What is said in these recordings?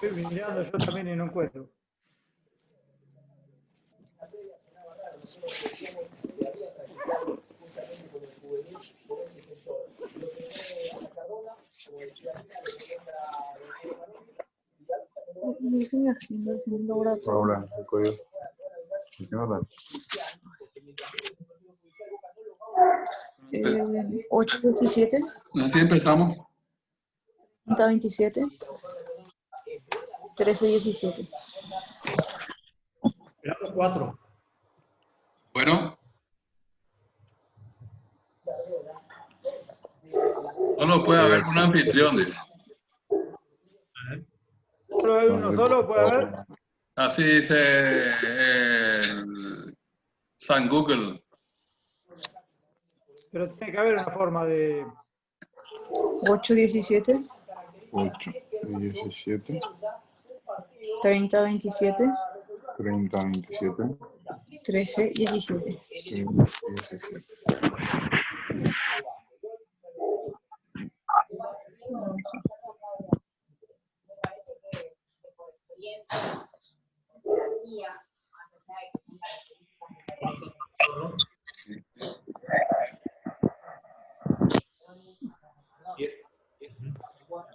Estoy mirando yo también y no encuentro. Ahora, el código. ¿Qué nota? 8:17, Así empezamos. 30:27, 13:17. Esperamos 4. Bueno. Solo puede haber un anfitrión, dice. ¿Solo hay uno solo? ¿Puede haber? Así dice San Google. Pero tiene que haber una forma de... 8:17, 8, 17, 30:27, 30, 27, 13:17. 30, 17.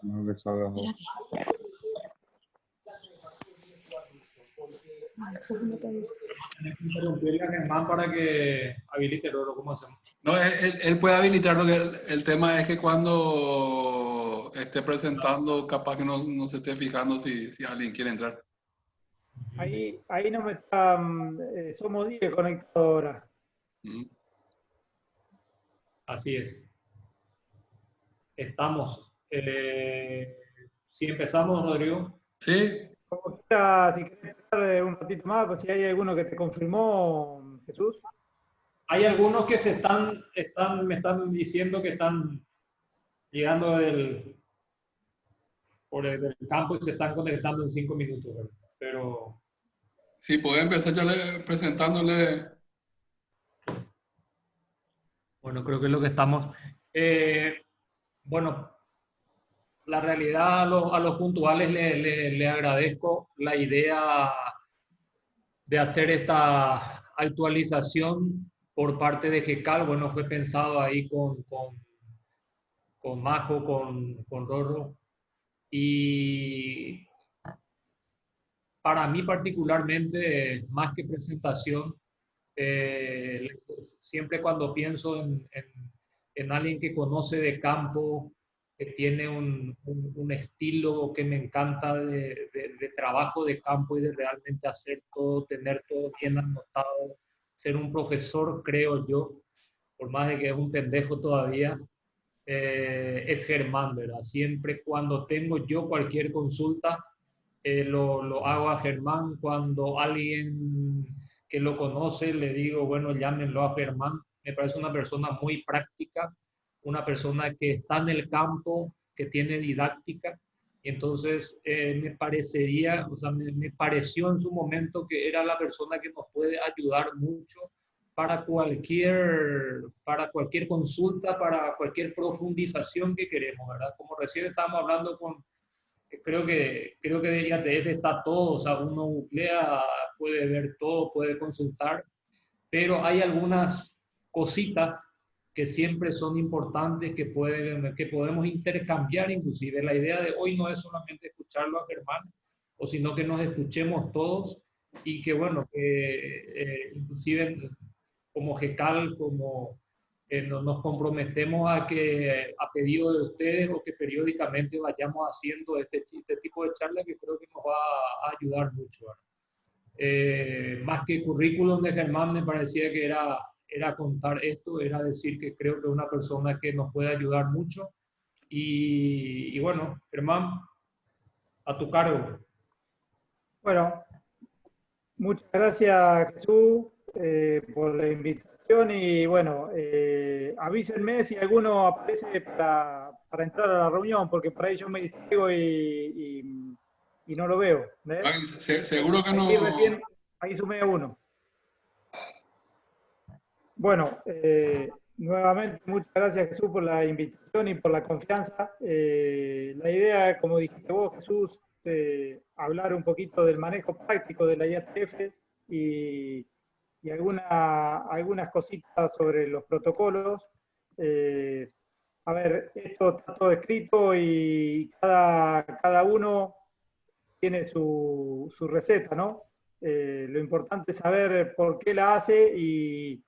No le salga. Interrumpirle a Germán para que habilite Roro, ¿cómo hacemos? No, él puede habilitarlo. El tema es que cuando esté presentando, capaz que no se esté fijando si alguien quiere entrar. Ahí no me está... somos 10 conectados ahora. Así es. Estamos. Si empezamos, Rodrigo. Sí. Como quiera, si querés esperar un ratito más, pues si hay alguno que te confirmó, Jesús. Hay algunos que me están diciendo que están llegando por el campo y se están conectando en 5 minutos, ¿verdad? Pero Sí, puede empezar ya presentándole. bueno, creo que es lo que estamos. Bueno, la realidad a los puntuales le agradezco la idea de hacer esta actualización por parte de GECAL. Bueno, fue pensado ahí con Majo, con Rorro. Y para mí particularmente, más que presentación, siempre cuando pienso en alguien que conoce de campo, que tiene un estilo que me encanta de trabajo de campo y de realmente hacer todo, tener todo bien anotado, ser un profesor, creo yo, por más de que es un pendejo todavía, es Germán, ¿verdad? Siempre cuando tengo yo cualquier consulta, lo hago a Germán. Cuando alguien que lo conoce le digo, bueno, llámenlo a Germán. Me parece una persona muy práctica, una persona que está en el campo, que tiene didáctica. Y entonces me parecería, o sea, me pareció en su momento que era la persona que nos puede ayudar mucho para cualquier consulta, para cualquier profundización que queremos, ¿verdad? Como recién estábamos hablando creo que de IATF está todo, o sea, uno googlea, puede ver todo, puede consultar, pero hay algunas cositas que siempre son importantes, que podemos intercambiar inclusive. La idea de hoy no es solamente escucharlo a Germán, o sino que nos escuchemos todos y que, bueno, inclusive como GECAL, como nos comprometemos a que a pedido de ustedes o que periódicamente vayamos haciendo este tipo de charlas que creo que nos va a ayudar mucho. Más que currículum de Germán, me parecía que era contar esto, era decir que creo que es una persona que nos puede ayudar mucho. Y bueno, Germán, a tu cargo. Bueno, muchas gracias, Jesús, por la invitación y bueno, avísenme si alguno aparece para entrar a la reunión, porque por ahí yo me distraigo y no lo veo. Seguro que no. Ahí recién, ahí sumé uno. Bueno, nuevamente muchas gracias, Jesús, por la invitación y por la confianza. La idea, como dijiste vos, Jesús, hablar un poquito del manejo práctico de la IATF y algunas cositas sobre los protocolos. A ver, esto está todo escrito y cada uno tiene su receta, ¿no? Lo importante es saber por qué la hace y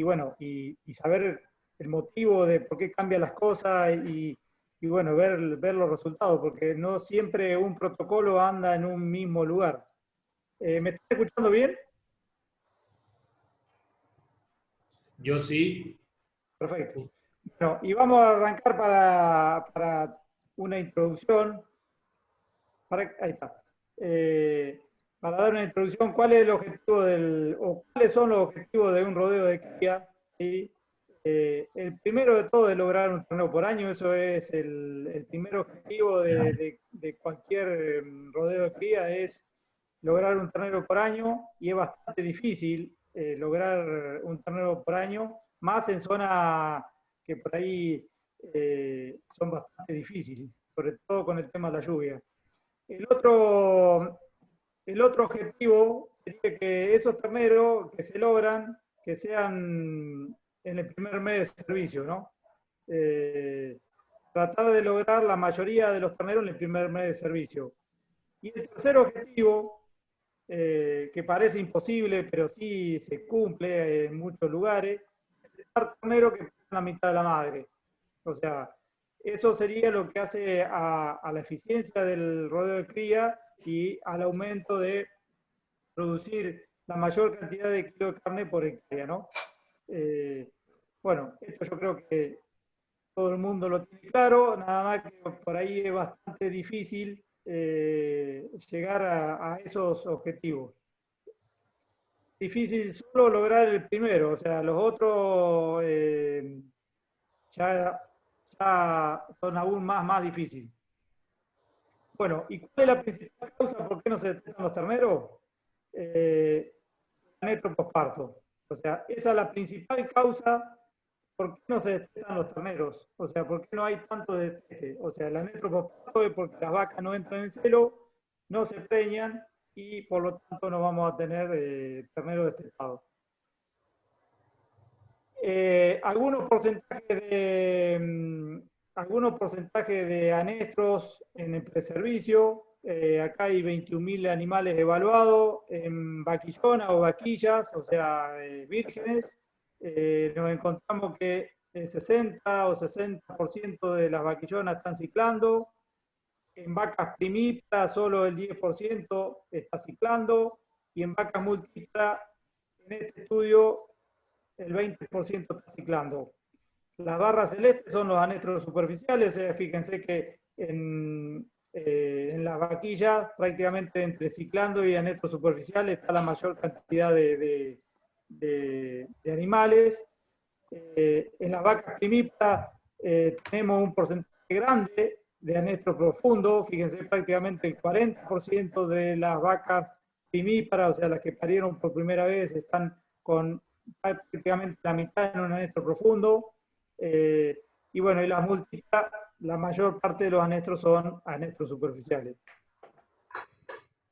bueno, y saber el motivo de por qué cambia las cosas y bueno, ver los resultados, porque no siempre un protocolo anda en un mismo lugar. ¿Me estás escuchando bien? Yo sí. Perfecto. Bueno, y vamos a arrancar para una introducción. Ahí está. Para dar una introducción, ¿cuál es el objetivo o cuáles son los objetivos de un rodeo de cría? ¿Sí? El primero de todo es lograr un torneo por año, eso es el primer objetivo de cualquier rodeo de cría, es lograr un torneo por año, y es bastante difícil lograr un torneo por año, más en zonas que por ahí son bastante difíciles, sobre todo con el tema de la lluvia. El otro objetivo sería que esos terneros que se logran, que sean en el primer mes de servicio, ¿no? Tratar de lograr la mayoría de los terneros en el primer mes de servicio. Y el tercer objetivo, que parece imposible, pero sí se cumple en muchos lugares, es el ternero que pesa la mitad de la madre. O sea, eso sería lo que hace a la eficiencia del rodeo de cría y al aumento de producir la mayor cantidad de kilos de carne por hectárea, ¿no? Bueno, esto yo creo que todo el mundo lo tiene claro, nada más que por ahí es bastante difícil llegar a esos objetivos. Difícil solo lograr el primero, o sea, los otros ya son aún más difíciles. Bueno, ¿y cuál es la principal causa por qué no se detectan los terneros? Anestro posparto. O sea, esa es la principal causa por qué no se detectan los terneros. O sea, por qué no hay tanto detecte. O sea, el anestro posparto es porque las vacas no entran en el celo, no se preñan y por lo tanto no vamos a tener terneros destetados. Algunos porcentajes de anestros en el preservicio. Acá hay 21.000 animales evaluados en vaquillona o vaquillas, o sea, vírgenes. Nos encontramos que el 60 o 60% de las vaquillonas están ciclando. En vacas primíparas solo el 10% está ciclando. Y en vacas múltiplas, en este estudio, el 20% está ciclando. Las barras celestes son los anestros superficiales, fíjense que en las vaquillas, prácticamente entre ciclando y anestro superficial, está la mayor cantidad de animales. En las vacas primíparas tenemos un porcentaje grande de anestro profundo, fíjense, prácticamente el 40% de las vacas primíparas, o sea, las que parieron por primera vez, están con prácticamente la mitad en un anestro profundo. Y bueno, y las múltiples, la mayor parte de los anestros son anestros superficiales.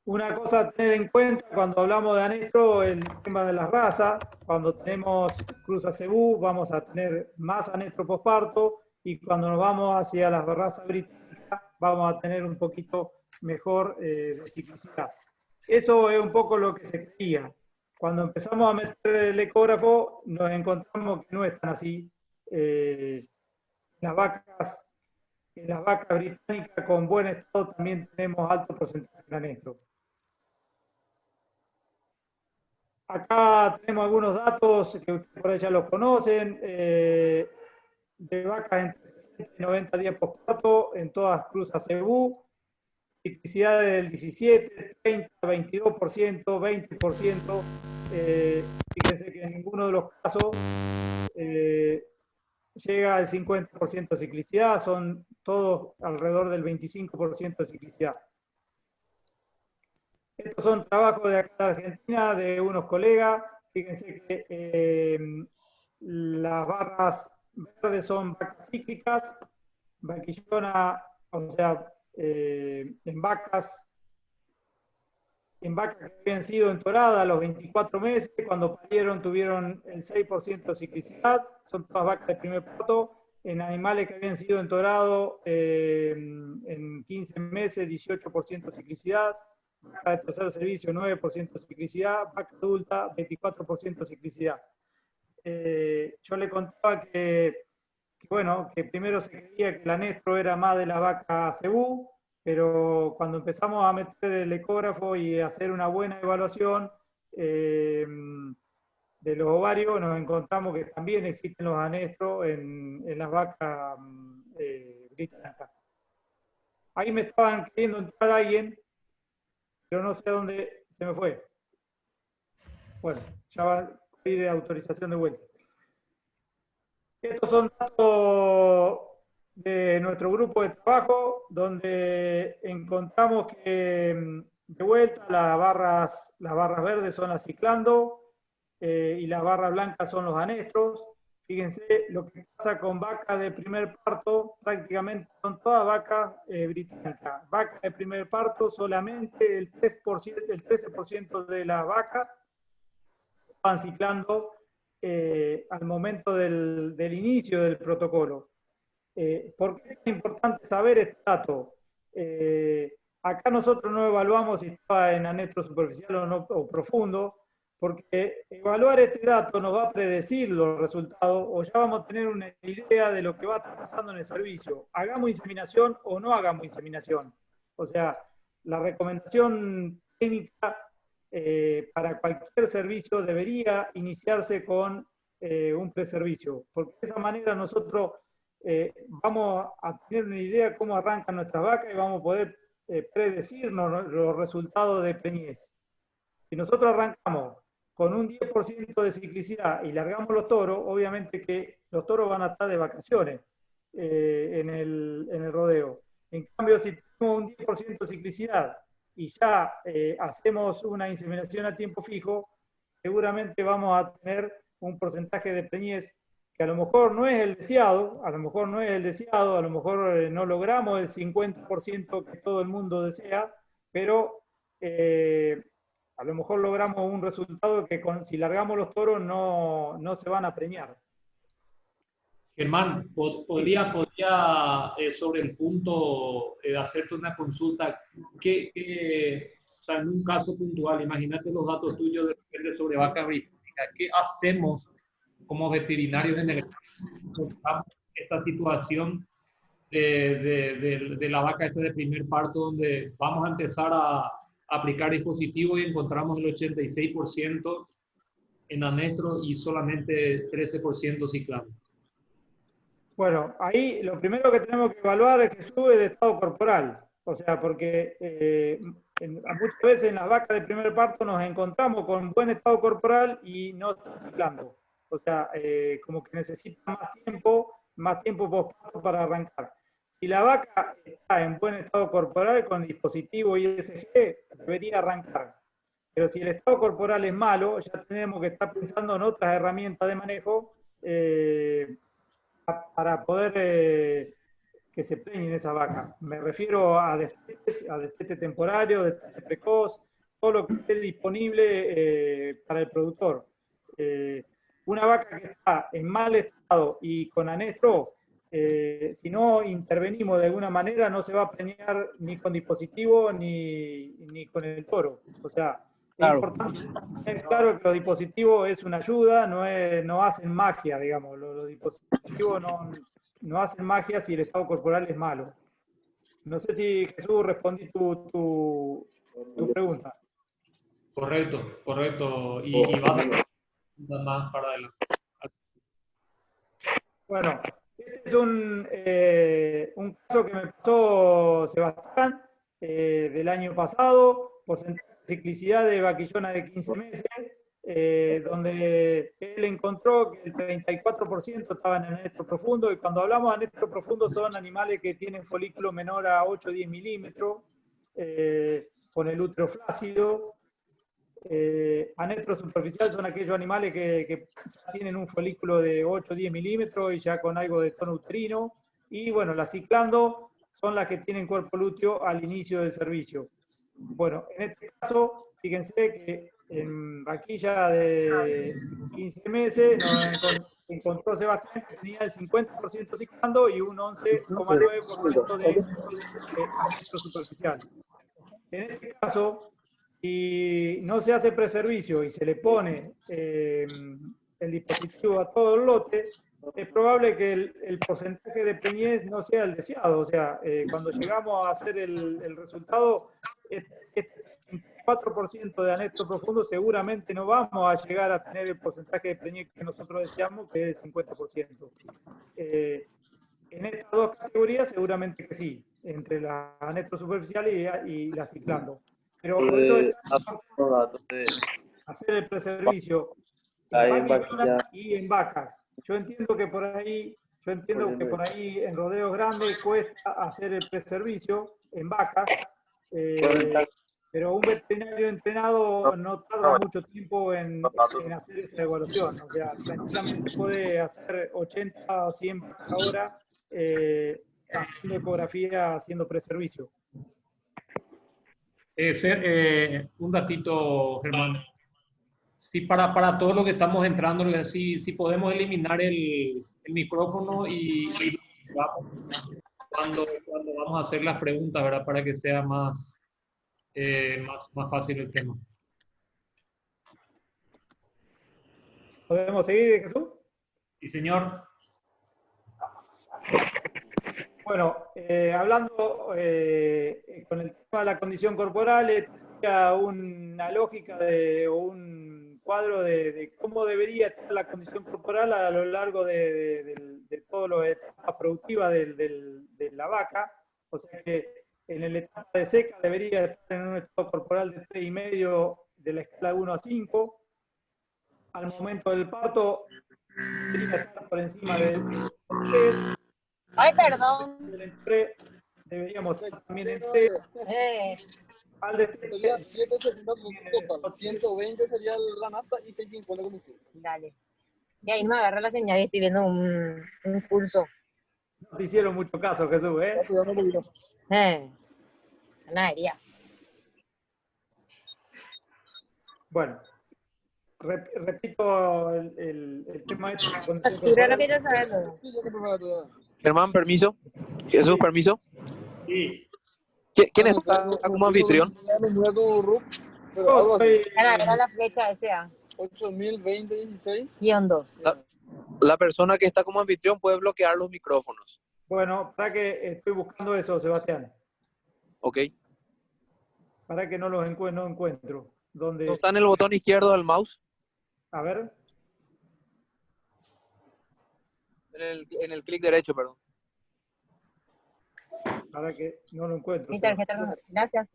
Una cosa a tener en cuenta cuando hablamos de anestro, el tema de las razas. Cuando tenemos cruza cebú, vamos a tener más anestro posparto, y cuando nos vamos hacia las razas británicas, vamos a tener un poquito mejor de ciclicidad. Eso es un poco lo que se creía. Cuando empezamos a meter el ecógrafo, nos encontramos que no es tan así. En las vacas británicas con buen estado también tenemos alto porcentaje de anestro. Acá tenemos algunos datos que ustedes por ahí ya los conocen, de vacas entre 60 y 90 días posparto en todas cruzas cebú, ciclicidad del 17, 30, 22%, 20%. Fíjense que en ninguno de los casos llega al 50% de ciclicidad, son todos alrededor del 25% de ciclicidad. Estos son trabajos de acá de Argentina, de unos colegas. Fíjense que las barras verdes son vacas cíclicas, vaquillona, o sea, en vacas que habían sido entoradas a los 24 meses, cuando parieron tuvieron el 6% de ciclicidad, son todas vacas de primer parto, en animales que habían sido entorados en 15 meses, 18% de ciclicidad, vaca de tercer servicio, 9% de ciclicidad, vaca adulta, 24% de ciclicidad. Yo le contaba bueno, que primero se creía que el anestro era más de la vaca cebú, pero cuando empezamos a meter el ecógrafo y hacer una buena evaluación de los ovarios, nos encontramos que también existen los anestros en las vacas británicas. Ahí me estaban queriendo entrar alguien, pero no sé a dónde se me fue. Bueno, ya va a pedir autorización de vuelta. Estos son datos de nuestro grupo de trabajo, donde encontramos que de vuelta las barras verdes son las ciclando y las barras blancas son los anestros. Fíjense lo que pasa con vacas de primer parto, prácticamente son todas vacas británicas. Vacas de primer parto, solamente el 13% de las vacas van ciclando al momento del inicio del protocolo. ¿Por qué es importante saber este dato? Acá nosotros no evaluamos si está en anestro superficial o profundo, porque evaluar este dato nos va a predecir los resultados o ya vamos a tener una idea de lo que va a estar pasando en el servicio. Hagamos inseminación o no hagamos inseminación. O sea, la recomendación técnica para cualquier servicio debería iniciarse con un preservicio, porque de esa manera nosotros vamos a tener una idea de cómo arrancan nuestras vacas y vamos a poder predecirnos los resultados de preñez. Si nosotros arrancamos con un 10% de ciclicidad y largamos los toros, obviamente que los toros van a estar de vacaciones en el rodeo. En cambio, si tenemos un 10% de ciclicidad y ya hacemos una inseminación a tiempo fijo, seguramente vamos a tener un porcentaje de preñez que a lo mejor no es el deseado, a lo mejor no logramos el 50% que todo el mundo desea, pero a lo mejor logramos un resultado que si largamos los toros no se van a preñar. Germán, podría sobre el punto de hacerte una consulta, o sea, en un caso puntual, imagínate los datos tuyos sobre vaca británica, ¿qué hacemos como veterinarios en esta situación de la vaca de primer parto, donde vamos a empezar a aplicar dispositivos y encontramos el 86% en anestro y solamente 13% ciclando? Bueno, ahí lo primero que tenemos que evaluar es que sube el estado corporal. O sea, porque muchas veces en las vacas de primer parto nos encontramos con buen estado corporal y no están ciclando. O sea, como que necesita más tiempo postparto para arrancar. Si la vaca está en buen estado corporal con dispositivo ISG, debería arrancar. Pero si el estado corporal es malo, ya tenemos que estar pensando en otras herramientas de manejo para poder que se preñen esa vaca. Me refiero a destete temporario, destete precoz, todo lo que esté disponible para el productor. Una vaca que está en mal estado y con anestro, si no intervenimos de alguna manera, no se va a preñar ni con dispositivo ni con el toro. O sea, claro. Es importante tener claro que los dispositivos es una ayuda, no hacen magia, digamos. Los dispositivos no hacen magia si el estado corporal es malo. No sé si, Jesús, respondí tu pregunta. Correcto. Y va más para adelante. Bueno, este es un caso que me pasó Sebastián del año pasado, porcentaje de ciclicidad de vaquillona de 15 meses, donde él encontró que el 34% estaban en anestro profundo, y cuando hablamos de anestro profundo son animales que tienen folículo menor a 8 o 10 milímetros, con el útero flácido. Anestro superficial son aquellos animales que tienen un folículo de 8 o 10 milímetros y ya con algo de tono uterino. Y bueno, las ciclando son las que tienen cuerpo lúteo al inicio del servicio. Bueno, en este caso, fíjense que en vaquilla de 15 meses nos encontró Sebastián que tenía el 50% ciclando y un 11,9% de anestro superficial. En este caso, si no se hace preservicio y se le pone el dispositivo a todo el lote, es probable que el porcentaje de preñez no sea el deseado. O sea, cuando llegamos a hacer el resultado, este 4% de anestro profundo seguramente no vamos a llegar a tener el porcentaje de preñez que nosotros deseamos, que es el 50%. En estas dos categorías seguramente que sí, entre la anestro superficial y la ciclando. Pero por eso es hacer el preservicio en vaquillonas y en vacas. Yo entiendo que por ahí en rodeos grandes cuesta hacer el preservicio en vacas, pero un veterinario entrenado no tarda mucho tiempo en hacer esa evaluación. O sea, tranquilamente puede hacer 80 o 100 vacas ahora haciendo ecografía, haciendo preservicio. Un datito, Germán. Sí, para todo lo que estamos entrando, si podemos eliminar el micrófono y cuando vamos a hacer las preguntas, ¿verdad? Para que sea más fácil el tema. ¿Podemos seguir, Jesús? Sí, señor. Bueno, hablando con el tema de la condición corporal, sería una lógica o un cuadro de cómo debería estar la condición corporal a lo largo de todas las etapas productivas de la vaca. O sea que en la etapa de seca debería estar en un estado corporal de 3,5 de la escala 1 a 5. Al momento del parto debería estar por encima de 3. Ay, perdón. Deberíamos estar también en 3. Al de 3 sería 7 segundos total. 120 sería la nafta y 650 combustible. Dale. Y ahí me agarra la señal y estoy viendo un pulso. No te hicieron mucho caso, Jesús, ¿eh? Ganadería. Bueno, repito el tema de Factura no quiero saberlo. Germán, permiso. Jesús, permiso. Sí. ¿Quién está como anfitrión? Era la flecha S.A. 8020-16. La persona que está como anfitrión puede bloquear los micrófonos. Bueno, para que estoy buscando eso, Sebastián. Ok. Para que no los encuentro. ¿Dónde? ¿No está en el botón izquierdo del mouse? A ver. En el clic derecho, perdón. Para que no lo encuentro. Mi tarjeta no. Gracias.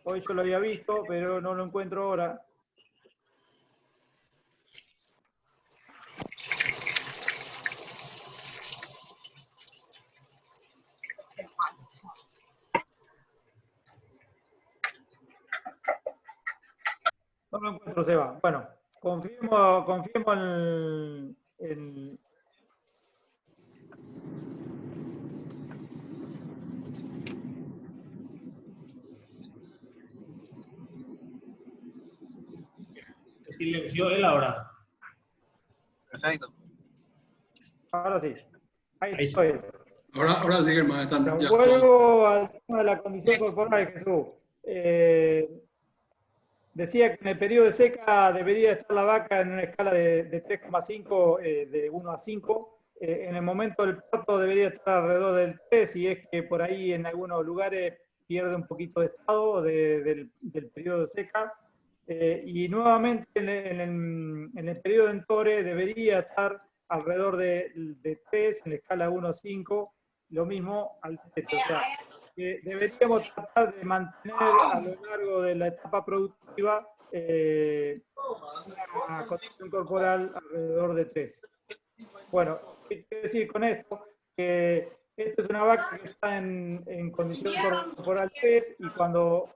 Hoy yo lo había visto, pero no lo encuentro ahora. No lo encuentro, Seba. Bueno, confirmo en Silenció él ahora. Perfecto. Ahora sí. Ahí estoy. Ahora sí, Germán. Vuelvo al tema de la condición corporal, Jesús. Decía que en el periodo de seca debería estar la vaca en una escala de 3,5, de 1 a 5. En el momento del parto debería estar alrededor del 3, y es que por ahí en algunos lugares pierde un poquito de estado del periodo de seca. Y nuevamente en el periodo de entore debería estar alrededor de 3, en la escala 1 a 5, lo mismo al techo. O sea, deberíamos tratar de mantener a lo largo de la etapa productiva una condición corporal alrededor de 3. Bueno, ¿qué quiero decir con esto? Que esto es una vaca que está en condición corporal 3, y cuando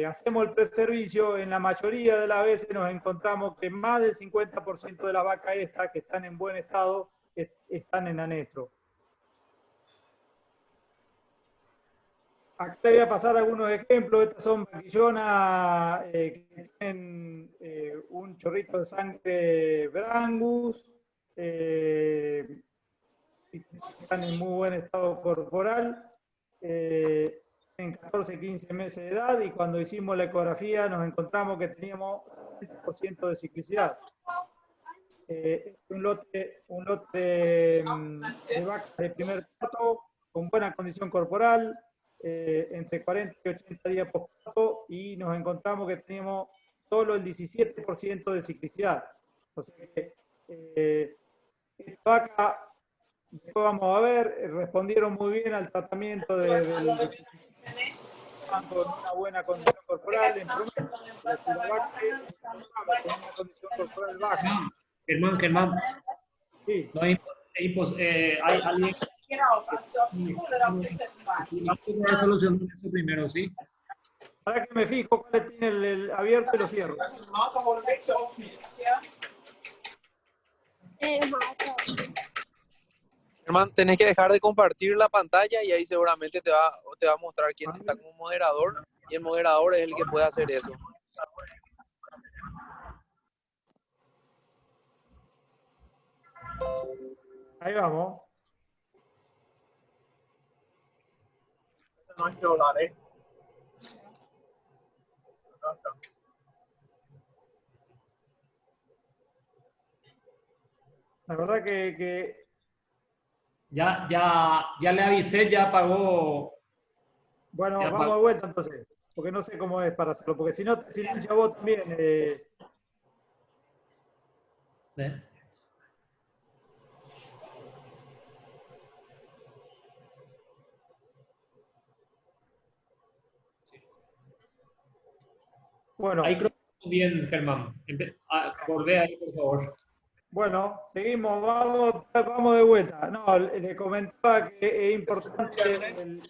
hacemos el preservicio, en la mayoría de las veces nos encontramos que más del 50% de las vacas estas que están en buen estado están en anestro. Acá le voy a pasar algunos ejemplos. Estas son vaquillonas que tienen un chorrito de sangre Brangus, están en muy buen estado corporal, en 14, 15 meses de edad, y cuando hicimos la ecografía nos encontramos que teníamos 60% de ciclicidad. Un lote de vacas de primer parto con buena condición corporal, entre 40 y 80 días postparto, y nos encontramos que teníamos solo el 17% de ciclicidad. O sea que esta vaca, después vamos a ver, respondieron muy bien al tratamiento con una buena condición corporal, en promedio, pero si la vaca con una condición corporal baja. Germán, Sí. no hay alguien que solucionar eso primero, ¿sí? Para que me fijo cuál tiene el abierto y lo cierro. Germán, tenés que dejar de compartir la pantalla y ahí seguramente te va a mostrar quién está como moderador, y el moderador es el que puede hacer eso. Ahí vamos. La verdad que Ya le avisé, ya pagó. bueno, Ya vamos de vuelta entonces, porque no sé cómo es para hacerlo, porque si no te silencio a vos también. ¿Ve? Bueno, Ahí creo que bien, Germán. Volvé ahí, por favor. bueno, seguimos, vamos de vuelta. No, le comentaba que es importante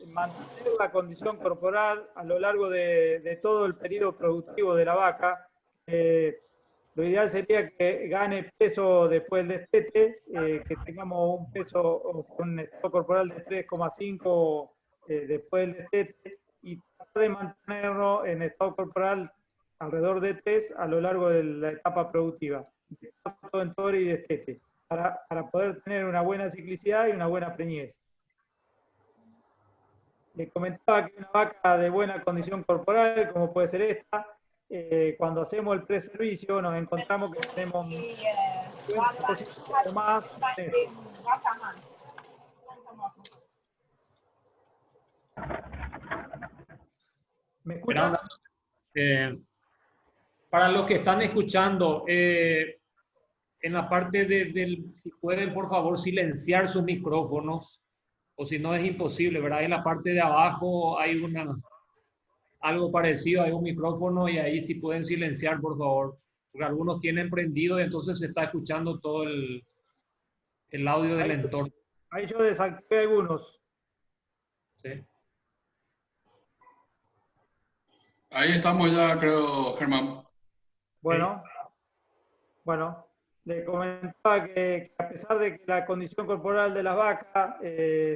mantener la condición corporal a lo largo de todo el periodo productivo de la vaca. Lo ideal sería que gane peso después del destete, que tengamos un peso, o sea, un estado corporal de 3,5 después del destete, y tratar de mantenerlo en estado corporal alrededor de 3 a lo largo de la etapa productiva, de parto, entore y destete, para poder tener una buena ciclicidad y una buena preñez. Le comentaba que una vaca de buena condición corporal, como puede ser esta, cuando hacemos el preservicio nos encontramos que tenemos 20% o más. ¿Me escuchan? Para los que están escuchando, en la parte si pueden por favor silenciar sus micrófonos, o si no es imposible, ¿verdad? En la parte de abajo hay algo parecido, hay un micrófono, y ahí si pueden silenciar, por favor, porque algunos tienen prendido y entonces se está escuchando todo el audio del entorno. Ahí yo desactivé algunos. Sí. Ahí estamos ya, creo, Germán. Bueno, le comentaba que a pesar de que la condición corporal de las vacas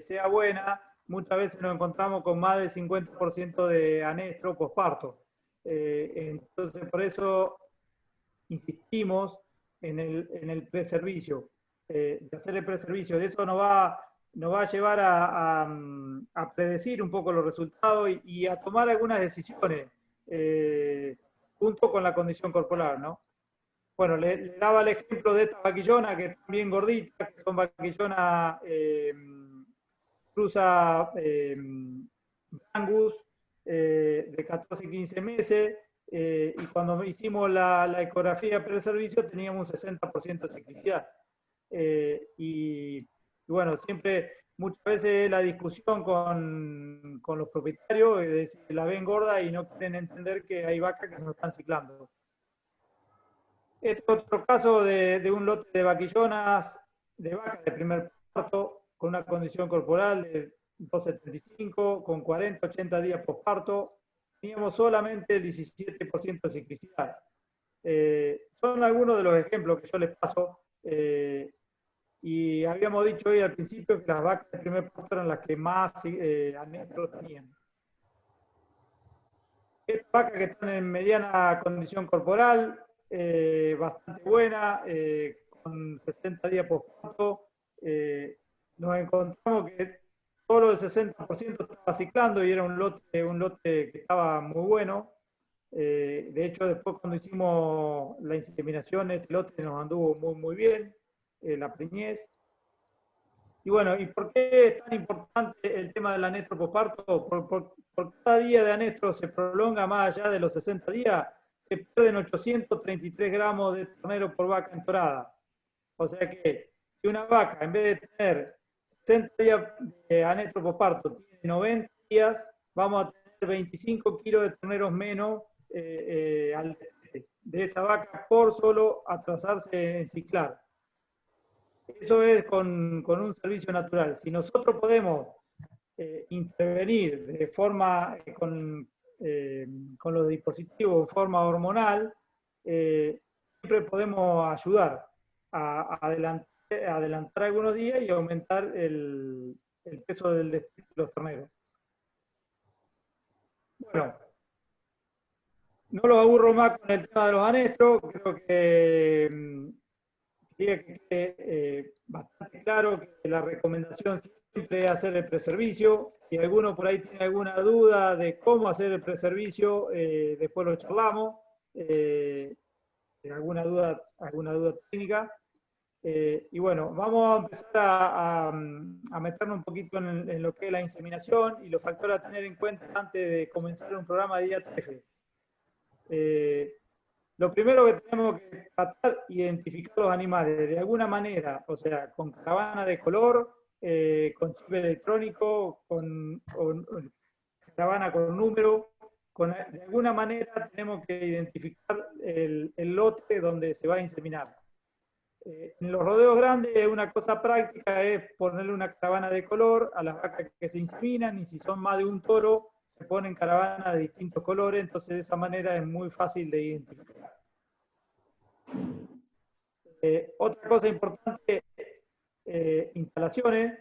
sea buena, muchas veces nos encontramos con más del 50% de anestro posparto. Entonces, por eso insistimos en el preservicio, de hacer el preservicio. De eso nos va a llevar a predecir un poco los resultados y a tomar algunas decisiones junto con la condición corporal, ¿no? Bueno, le daba el ejemplo de esta vaquillona que están bien gorditas, que son vaquillonas cruza Angus de 14 y 15 meses, y cuando hicimos la ecografía preservicio teníamos un 60% de ciclicidad. Y bueno, siempre, muchas veces la discusión con los propietarios es decir, la ven gorda y no quieren entender que hay vacas que no están ciclando. Este es otro caso de un lote de vaquillonas, de vacas de primer parto, con una condición corporal de 2,75, con 40, 80 días postparto. teníamos solamente el 17% de ciclicidad. Son algunos de los ejemplos que yo les paso. Y habíamos dicho hoy al principio que las vacas de primer parto eran las que más anestro tenían. Estas vacas que están en mediana condición corporal, bastante buena, con 60 días postparto, nos encontramos que solo el 60% estaba ciclando y era un lote que estaba muy bueno. De hecho, después cuando hicimos la inseminación, este lote nos anduvo muy bien, la preñez. Y bueno, ¿y por qué es tan importante el tema del anestro posparto? Por cada día de anestro se prolonga más allá de los 60 días, se pierden 833 gramos de ternero por vaca entorada. O sea que si una vaca, en vez de tener 60 días de anestro posparto, tiene 90 días, vamos a tener 25 kilos de terneros menos de esa vaca por solo atrasarse en ciclar. Eso es con un servicio natural. Si nosotros podemos intervenir de forma con los dispositivos de forma hormonal, siempre podemos ayudar a adelantar algunos días y aumentar el peso del destete de los terneros. Bueno, no los aburro más con el tema de los anestros, creo que quede bastante claro que la recomendación siempre es hacer el preservicio. Si alguno por ahí tiene alguna duda de cómo hacer el preservicio, después lo charlamos. Alguna duda técnica. Y bueno, vamos a empezar a meternos un poquito en lo que es la inseminación y los factores a tener en cuenta antes de comenzar un programa de IATF. Lo primero que tenemos que tratar es identificar los animales de alguna manera, o sea, con caravana de color, con chip electrónico, con caravana con número, de alguna manera tenemos que identificar el lote donde se va a inseminar. En los rodeos grandes una cosa práctica es ponerle una caravana de color a las vacas que se inseminan, y si son más de un toro, se ponen caravanas de distintos colores, entonces de esa manera es muy fácil de identificar. Otra cosa importante, instalaciones.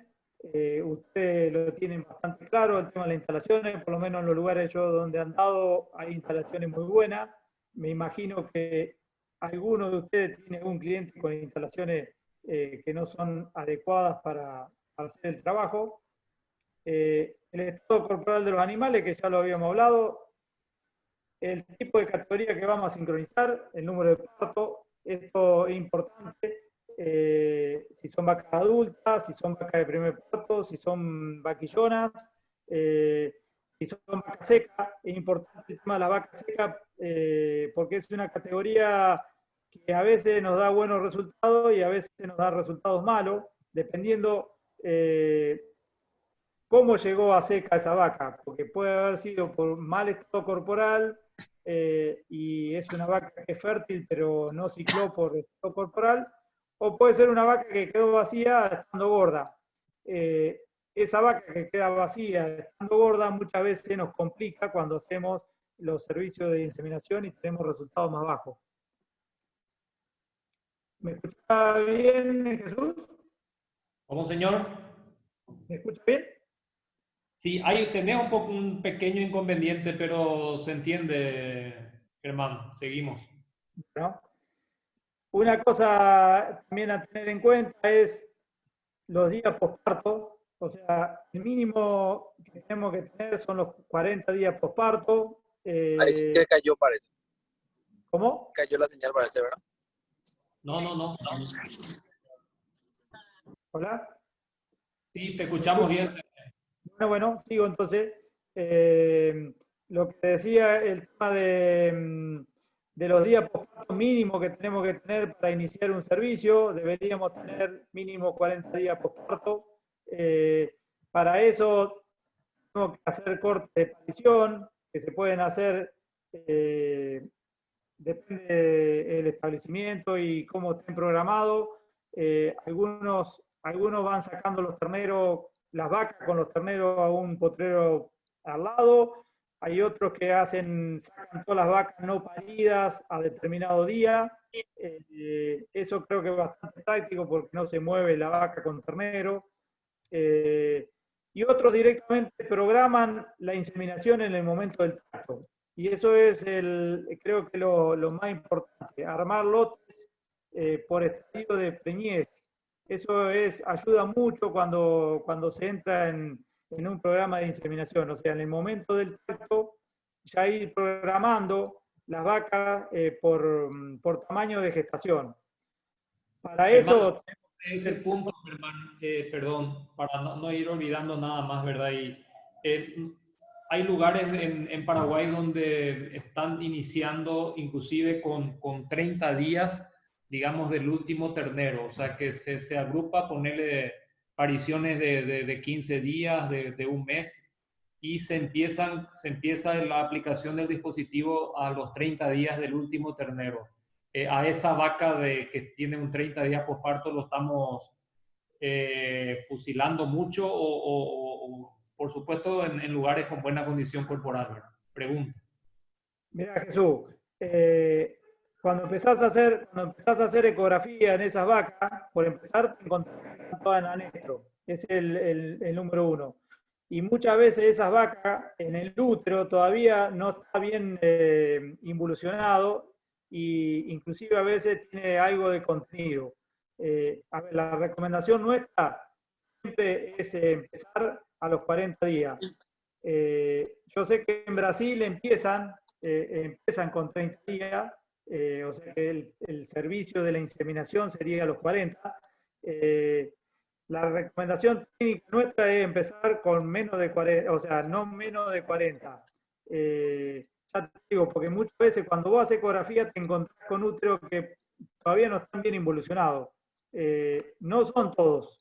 Ustedes lo tienen bastante claro, el tema de las instalaciones, por lo menos en los lugares yo donde han dado hay instalaciones muy buenas. Me imagino que algunos de ustedes tienen un cliente con instalaciones que no son adecuadas para hacer el trabajo. El estado corporal de los animales, que ya lo habíamos hablado, el tipo de categoría que vamos a sincronizar, el número de parto, esto es importante, si son vacas adultas, si son vacas de primer parto, si son vaquillonas, si son vacas secas. Es importante el tema de las vacas secas porque es una categoría que a veces nos da buenos resultados y a veces nos da resultados malos, dependiendo cómo llegó a seca esa vaca, porque puede haber sido por mal estado corporal y es una vaca que es fértil pero no cicló por estado corporal, o puede ser una vaca que quedó vacía estando gorda. Esa vaca que queda vacía estando gorda muchas veces nos complica cuando hacemos los servicios de inseminación y tenemos resultados más bajos. ¿Me escucha bien, Jesús? ¿Cómo, señor? ¿Me escucha bien? Sí, tenés un pequeño inconveniente, pero se entiende, Germán. Seguimos. Bueno, una cosa también a tener en cuenta es los días postparto. O sea, el mínimo que tenemos que tener son los 40 días postparto. Ahí sí que cayó, parece. ¿Cómo? Cayó la señal, parece, ¿verdad? No. ¿Hola? Sí, te escuchamos bien. Bueno, sigo entonces. Lo que decía, el tema de los días postparto mínimo que tenemos que tener para iniciar un servicio, deberíamos tener mínimo 40 días postparto. Para eso tenemos que hacer cortes de parición, que se pueden hacer, depende del establecimiento y cómo estén programados. Algunos van sacando los terneros, las vacas con los terneros a un potrero al lado, hay otros que sacan todas las vacas no paridas a determinado día. Eso creo que es bastante práctico porque no se mueve la vaca con ternero. Y otros directamente programan la inseminación en el momento del tacto. Y eso es creo que lo más importante, armar lotes por estadio de preñez. Eso ayuda mucho cuando se entra en un programa de inseminación. O sea, en el momento del tacto, ya ir programando las vacas por tamaño de gestación. Para eso... Ese punto, Germán, perdón, para no ir olvidando nada más, ¿verdad? Y, hay lugares en Paraguay donde están iniciando inclusive con 30 días, digamos, del último ternero. O sea, que se agrupa, ponerle apariciones de 15 días, de un mes, y se empieza la aplicación del dispositivo a los 30 días del último ternero. A esa vaca que tiene un 30 días posparto lo estamos fusilando mucho o por supuesto en lugares con buena condición corporal, ¿verdad? Pregunta. Mira, Jesús, cuando empezás a hacer ecografía en esas vacas, por empezar te encontrás que están todas en anestro, es el número uno. Y muchas veces esas vacas en el útero todavía no está bien involucionado e inclusive a veces tiene algo de contenido. A ver, la recomendación nuestra siempre es empezar a los 40 días. Yo sé que en Brasil empiezan con 30 días, o sea que el servicio de la inseminación sería a los 40. La recomendación técnica nuestra es empezar con menos de 40, o sea, no menos de 40. Ya te digo, porque muchas veces cuando vos haces ecografía te encontrás con úteros que todavía no están bien involucionados. No son todos,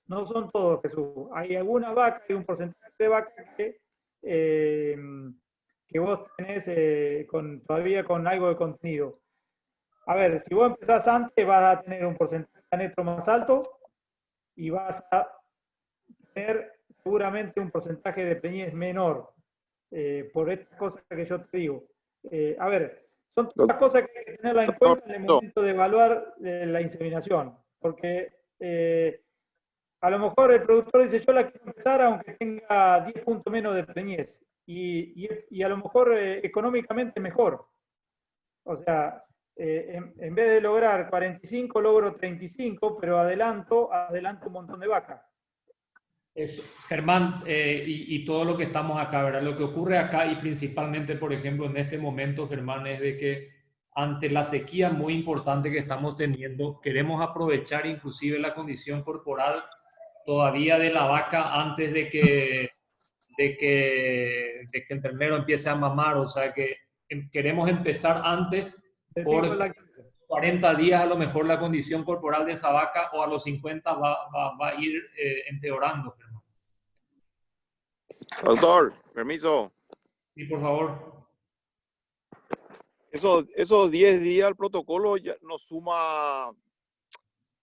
Jesús. Hay algunas vacas, hay un porcentaje de vacas que vos tenés todavía con algo de contenido. A ver, si vos empezás antes vas a tener un porcentaje de anestro más alto y vas a tener seguramente un porcentaje de preñez menor por estas cosas que yo te digo. A ver, son todas las cosas que hay que tenerlas en cuenta en el momento de evaluar la inseminación, porque a lo mejor el productor dice, yo la quiero empezar aunque tenga 10 puntos menos de preñez, y a lo mejor económicamente mejor. O sea, en vez de lograr 45, logro 35, pero adelanto un montón de vacas. Eso, Germán, y todo lo que estamos acá, ¿verdad? Lo que ocurre acá y principalmente, por ejemplo, en este momento, Germán, es de que ante la sequía muy importante que estamos teniendo, queremos aprovechar inclusive la condición corporal todavía de la vaca antes de que el ternero empiece a mamar. O sea que queremos empezar antes por 40 días a lo mejor la condición corporal de esa vaca, o a los 50 va a ir empeorando. Doctor, permiso. Sí, por favor. Esos 10 días el protocolo ya nos suma,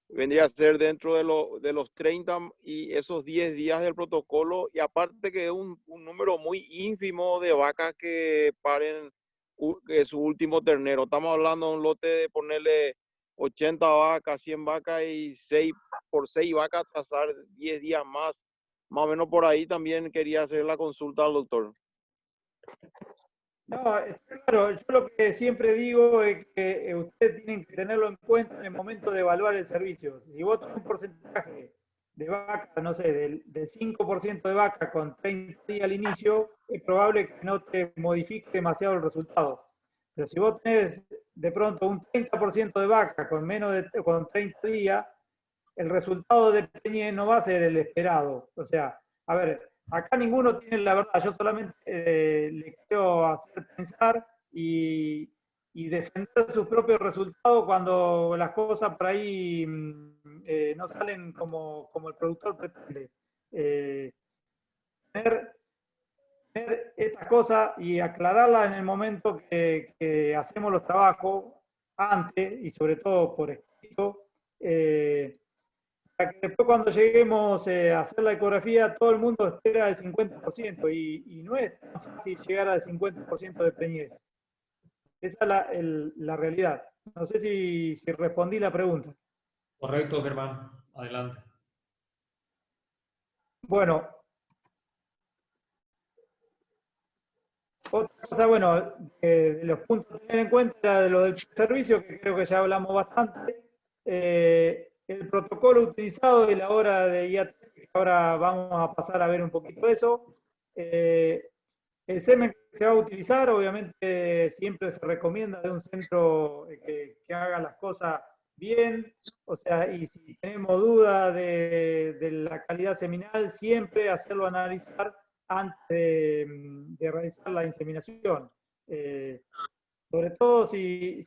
vendría a ser dentro de los 30, y esos 10 días del protocolo, y aparte que es un número muy ínfimo de vacas que paren su último ternero. Estamos hablando de un lote de ponerle 80 vacas, 100 vacas, y 6 por 6 vacas trazar 10 días más o menos por ahí. También quería hacer la consulta al doctor. No, claro, yo lo que siempre digo es que ustedes tienen que tenerlo en cuenta en el momento de evaluar el servicio. Si vos tenés un porcentaje de vaca, no sé, del 5% de vaca con 30 días al inicio, es probable que no te modifique demasiado el resultado. Pero si vos tenés de pronto un 30% de vaca con con 30 días, el resultado de preñez no va a ser el esperado. O sea, a ver, acá ninguno tiene la verdad, yo solamente le quiero hacer pensar y defender sus propios resultados cuando las cosas por ahí no salen como el productor pretende. Tener estas cosas y aclararlas en el momento que hacemos los trabajos, antes y sobre todo por escrito, para que después cuando lleguemos a hacer la ecografía, todo el mundo espera el 50%, y no es tan fácil llegar al 50% de preñez. Esa es la realidad. No sé si respondí la pregunta. Correcto, Germán. Adelante. Bueno, otra cosa, bueno, de los puntos a tener en cuenta era de lo del servicio, que creo que ya hablamos bastante. El protocolo utilizado y la hora de IAT, que ahora vamos a pasar a ver un poquito eso. El semen que se va a utilizar, obviamente, siempre se recomienda de un centro que haga las cosas bien. O sea, y si tenemos duda de la calidad seminal, siempre hacerlo analizar antes de realizar la inseminación. Sobre todo si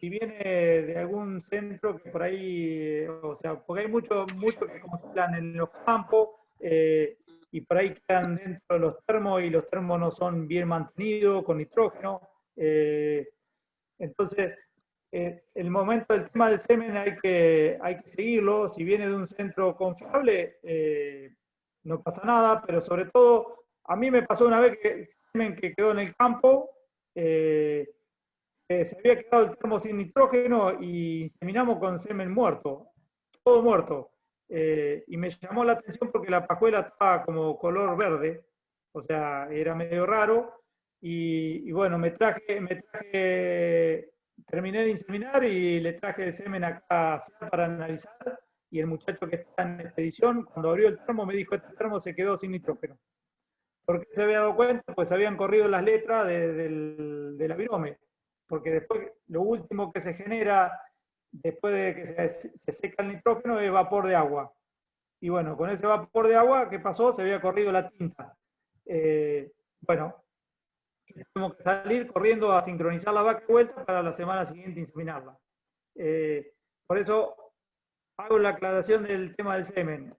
viene de algún centro que por ahí, o sea, porque hay muchos que congelan en los campos, y por ahí quedan dentro de los termos, y los termos no son bien mantenidos con nitrógeno. Entonces, el momento del tema del semen hay que seguirlo. Si viene de un centro confiable, no pasa nada, pero sobre todo, a mí me pasó una vez que el semen que quedó en el campo, se había quedado el termo sin nitrógeno y inseminamos con semen muerto, todo muerto. Y me llamó la atención porque la pajuela estaba como color verde, o sea, era medio raro. Y bueno, terminé de inseminar y le traje el semen acá para analizar. Y el muchacho que está en expedición, cuando abrió el termo, me dijo: este termo se quedó sin nitrógeno. ¿Por qué se había dado cuenta? Pues habían corrido las letras del avirome. Porque después, lo último que se genera después de que se seca el nitrógeno es vapor de agua. Y bueno, con ese vapor de agua, ¿qué pasó? Se había corrido la tinta. Bueno, tuvimos que salir corriendo a sincronizar la vaca de vuelta para la semana siguiente inseminarla. Por eso hago la aclaración del tema del semen.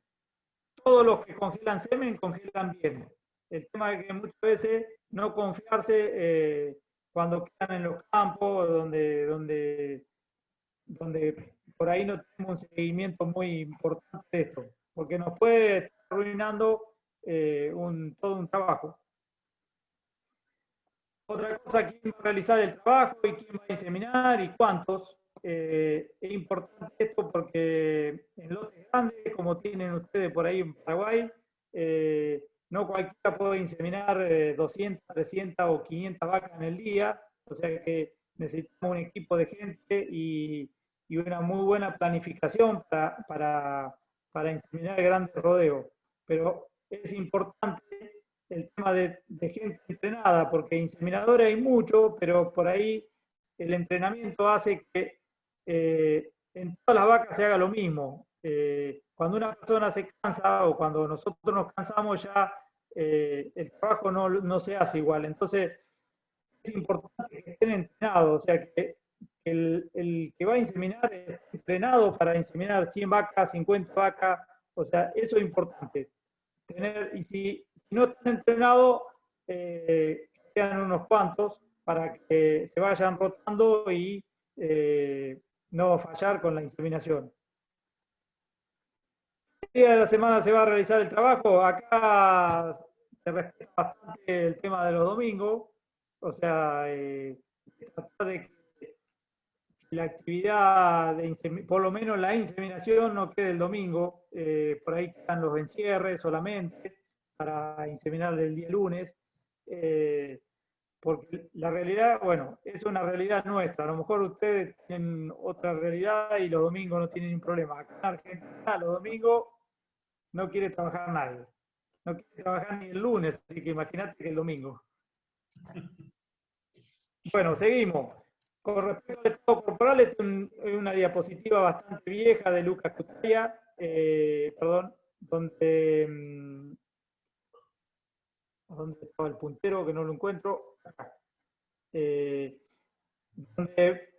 Todos los que congelan semen, congelan bien. El tema es que muchas veces no confiarse cuando quedan en los campos, donde por ahí no tenemos un seguimiento muy importante de esto, porque nos puede estar arruinando todo un trabajo. Otra cosa, quién va a realizar el trabajo y quién va a inseminar y cuántos. Es importante esto porque en lotes grandes, como tienen ustedes por ahí en Paraguay, no cualquiera puede inseminar 200, 300 o 500 vacas en el día, o sea que necesitamos un equipo de gente y una muy buena planificación para inseminar grandes rodeos. Pero es importante el tema de gente entrenada, porque inseminadores hay mucho, pero por ahí el entrenamiento hace que en todas las vacas se haga lo mismo. Cuando una persona se cansa o cuando nosotros nos cansamos ya el trabajo no se hace igual. Entonces es importante que estén entrenados, o sea que el que va a inseminar es entrenado para inseminar 100 vacas, 50 vacas, o sea, eso es importante. Y si no están entrenados, sean unos cuantos para que se vayan rotando y no fallar con la inseminación. ¿Qué día de la semana se va a realizar el trabajo? Acá se respeta bastante el tema de los domingos, o sea, tratar de que la actividad, por lo menos la inseminación, no quede el domingo. Por ahí quedan los encierres solamente para inseminar el día lunes. Porque la realidad, bueno, es una realidad nuestra. A lo mejor ustedes tienen otra realidad y los domingos no tienen ningún problema. Acá en Argentina, los domingos no quiere trabajar nadie. No quiere trabajar ni el lunes, así que imagínate que el domingo. Bueno, seguimos. Con respecto al estado corporal, esta es una diapositiva bastante vieja de Lucas Cutaya, donde ¿dónde estaba el puntero? Que no lo encuentro. Acá. Donde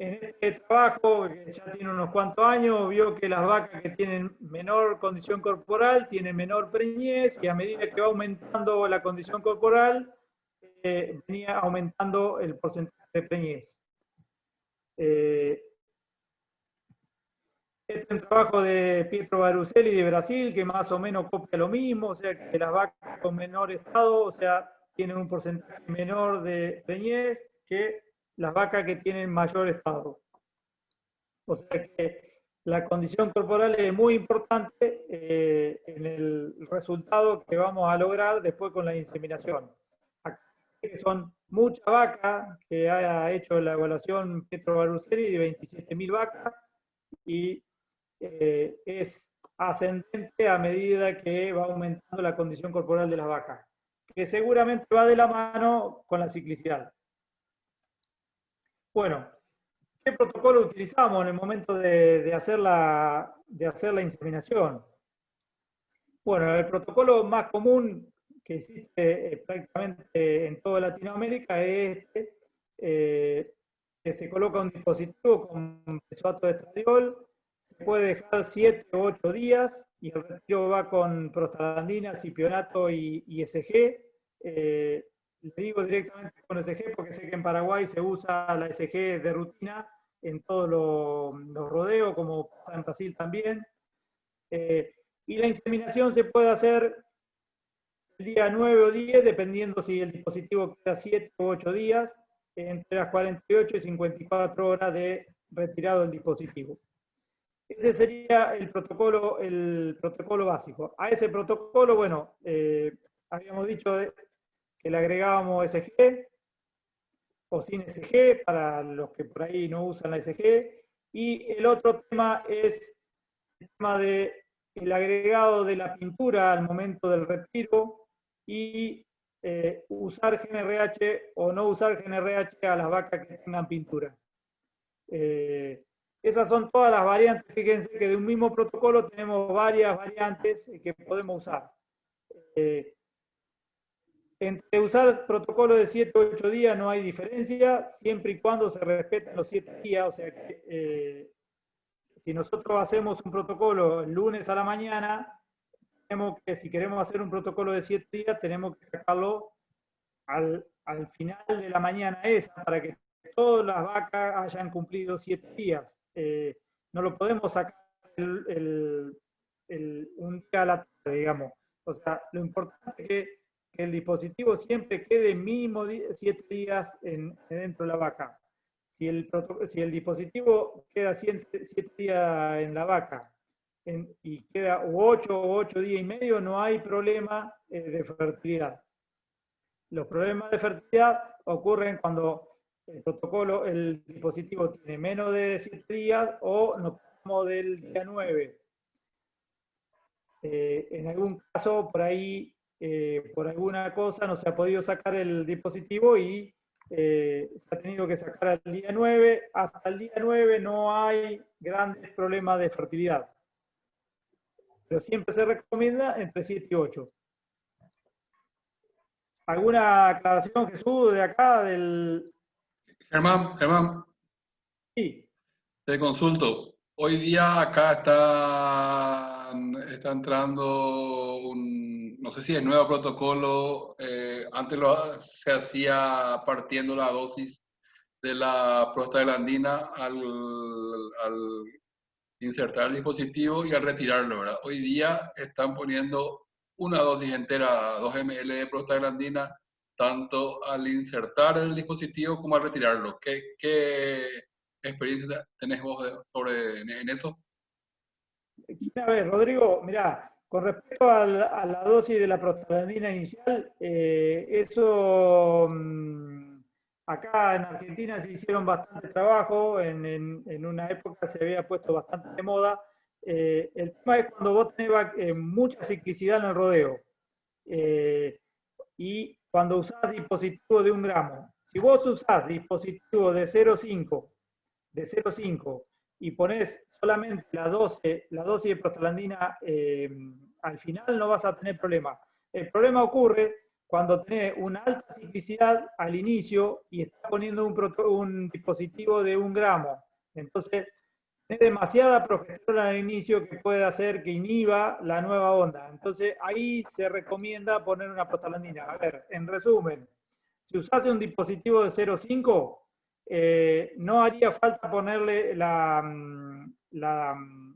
en este trabajo, que ya tiene unos cuantos años, vio que las vacas que tienen menor condición corporal tienen menor preñez, y a medida que va aumentando la condición corporal, venía aumentando el porcentaje de preñez. Este es un trabajo de Pietro Baruselli de Brasil, que más o menos copia lo mismo, o sea que las vacas con menor estado, o sea, tienen un porcentaje menor de preñez que las vacas que tienen mayor estado. O sea que la condición corporal es muy importante en el resultado que vamos a lograr después con la inseminación. Acá son muchas vacas que ha hecho la evaluación Pietro Baruselli de 27.000 vacas y es ascendente a medida que va aumentando la condición corporal de las vacas, que seguramente va de la mano con la ciclicidad. Bueno, ¿qué protocolo utilizamos en el momento de hacer la inseminación? Bueno, el protocolo más común que existe prácticamente en toda Latinoamérica es este, que se coloca un dispositivo con benzoato de estradiol, se puede dejar 7 o 8 días y el retiro va con prostaglandina, cipionato y SG. Le digo directamente con SG porque sé que en Paraguay se usa la SG de rutina en todos los rodeos, como pasa en Brasil también. Y la inseminación se puede hacer el día 9 o 10, dependiendo si el dispositivo queda 7 o 8 días, entre las 48 y 54 horas de retirado del dispositivo. Ese sería el protocolo básico. A ese protocolo, bueno, habíamos dicho que le agregábamos SG o sin SG para los que por ahí no usan la SG. Y el otro tema es el tema del agregado de la pintura al momento del retiro y usar GNRH o no usar GNRH a las vacas que tengan pintura. Esas son todas las variantes. Fíjense que de un mismo protocolo tenemos varias variantes que podemos usar. Entre usar protocolo de 7 o 8 días no hay diferencia, siempre y cuando se respeten los 7 días. O sea que si nosotros hacemos un protocolo el lunes a la mañana, tenemos que, si queremos hacer un protocolo de 7 días, tenemos que sacarlo al final de la mañana esa, para que todas las vacas hayan cumplido 7 días. No lo podemos sacar un día a la tarde, digamos. O sea, lo importante es que el dispositivo siempre quede mínimo 7 días dentro de la vaca. Si el dispositivo queda 7 días en la vaca y queda 8 o 8 días y medio, no hay problema de fertilidad. Los problemas de fertilidad ocurren cuando el dispositivo tiene menos de 7 días o nos pasamos del día 9. En algún caso, por ahí, por alguna cosa, no se ha podido sacar el dispositivo y se ha tenido que sacar al día 9. Hasta el día 9 no hay grandes problemas de fertilidad. Pero siempre se recomienda entre 7 y 8. ¿Alguna aclaración, Jesús, de acá? Germán, Sí. te consulto. Hoy día acá está entrando no sé si es nuevo protocolo, antes se hacía partiendo la dosis de la prostaglandina al insertar el dispositivo y al retirarlo, ¿verdad? Hoy día están poniendo una dosis entera, 2 ml de prostaglandina, tanto al insertar el dispositivo como al retirarlo. ¿Qué experiencia tenés vos en eso? A ver, Rodrigo, mirá, con respecto a la dosis de la prostaglandina inicial, eso acá en Argentina se hicieron bastante trabajo, en una época se había puesto bastante de moda. El tema es cuando vos tenés mucha ciclicidad en el rodeo y cuando usás dispositivo de 1 gramo. Si vos usás dispositivo de 0,5 y ponés solamente la dosis de prostaglandina al final, no vas a tener problema. El problema ocurre cuando tenés una alta ciclicidad al inicio y estás poniendo un dispositivo de 1 gramo. Entonces, tenés demasiada progesterona al inicio que puede hacer que inhiba la nueva onda. Entonces, ahí se recomienda poner una prostaglandina. A ver, en resumen, si usás un dispositivo de 0,5, no haría falta ponerle la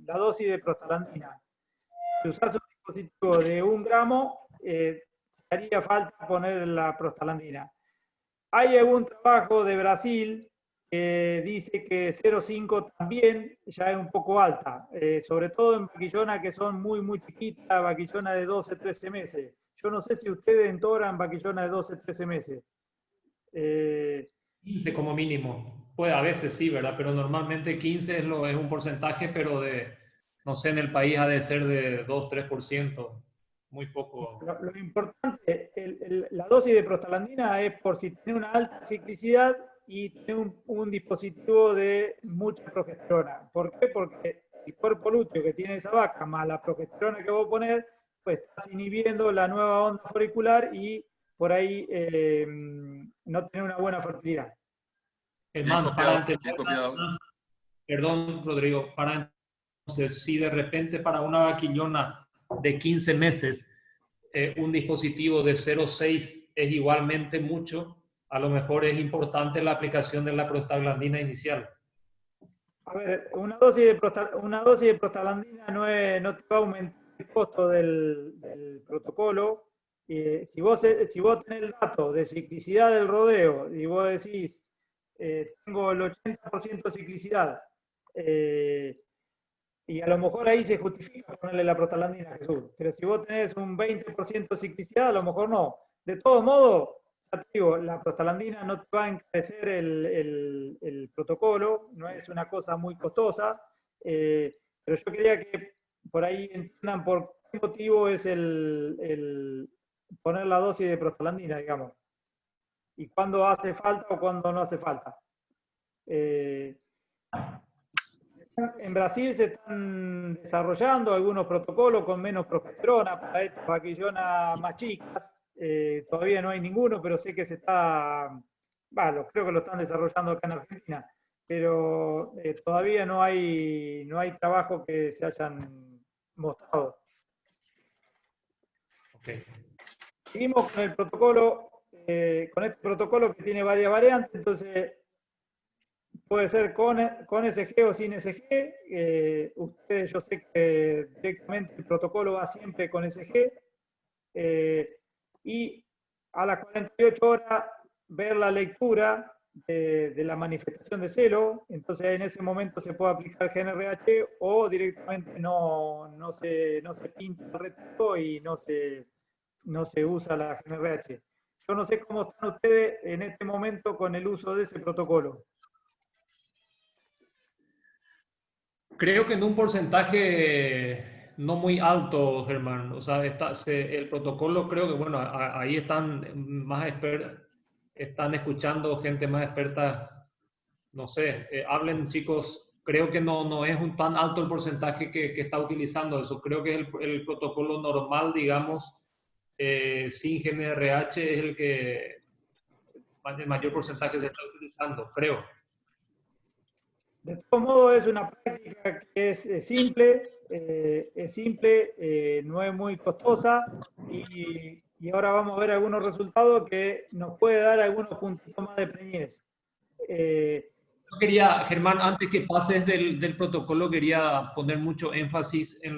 la dosis de prostaglandina. Si usas un dispositivo de 1 gramo, haría falta poner la prostaglandina. Hay algún trabajo de Brasil que dice que 0,5 también ya es un poco alta, sobre todo en vaquillonas que son muy, muy chiquitas, vaquillonas de 12, 13 meses. Yo no sé si ustedes entoran vaquillonas de 12, 13 meses. 15 como mínimo. Pues a veces sí, ¿verdad? Pero normalmente 15 es un porcentaje, pero no sé, en el país ha de ser de 2, 3%. Muy poco. Lo importante, la dosis de prostaglandina es por si tiene una alta ciclicidad y tiene un dispositivo de mucha progesterona. ¿Por qué? Porque el cuerpo lúteo que tiene esa vaca, más la progesterona que vos poner, pues estás inhibiendo la nueva onda folicular y por ahí no tener una buena fertilidad. Hermano, perdón, Rodrigo, entonces, si de repente para una vaquillona de 15 meses un dispositivo de 0,6 es igualmente mucho, a lo mejor es importante la aplicación de la prostaglandina inicial. A ver, una dosis de prostaglandina no te va a aumentar el costo del protocolo. Si vos tenés el dato de ciclicidad del rodeo y vos decís, tengo el 80% de ciclicidad, y a lo mejor ahí se justifica ponerle la prostaglandina a Jesús. Pero si vos tenés un 20% de ciclicidad, a lo mejor no. De todos modos, ya te digo, la prostaglandina no te va a encarecer el protocolo, no es una cosa muy costosa, pero yo quería que por ahí entiendan por qué motivo es el poner la dosis de prostaglandina, digamos. Y cuándo hace falta o cuándo no hace falta. En Brasil se están desarrollando algunos protocolos con menos progesterona para estas vaquillonas más chicas. Todavía no hay ninguno, pero sé que se está, creo que lo están desarrollando acá en Argentina, pero todavía no hay trabajos que se hayan mostrado. Okay. Seguimos con el protocolo, con este protocolo que tiene varias variantes, entonces puede ser con SG o sin SG. Ustedes, yo sé que directamente el protocolo va siempre con SG. Y a las 48 horas ver la lectura de la manifestación de celo. Entonces en ese momento se puede aplicar GNRH o directamente no se pinta el retrato y no se usa la GNRH. Yo no sé cómo están ustedes en este momento con el uso de ese protocolo. Creo que en un porcentaje no muy alto, Germán. O sea, el protocolo creo que, bueno, ahí están más expertos, están escuchando gente más experta, no sé, hablen chicos, creo que no es un tan alto el porcentaje que está utilizando eso. Creo que el protocolo normal, digamos, sin GNRH es el mayor porcentaje se está utilizando, creo. De todos modos, es una práctica que es simple, no es muy costosa y ahora vamos a ver algunos resultados que nos puede dar algunos puntitos más de preñez. Yo quería, Germán, antes que pases del protocolo, quería poner mucho énfasis en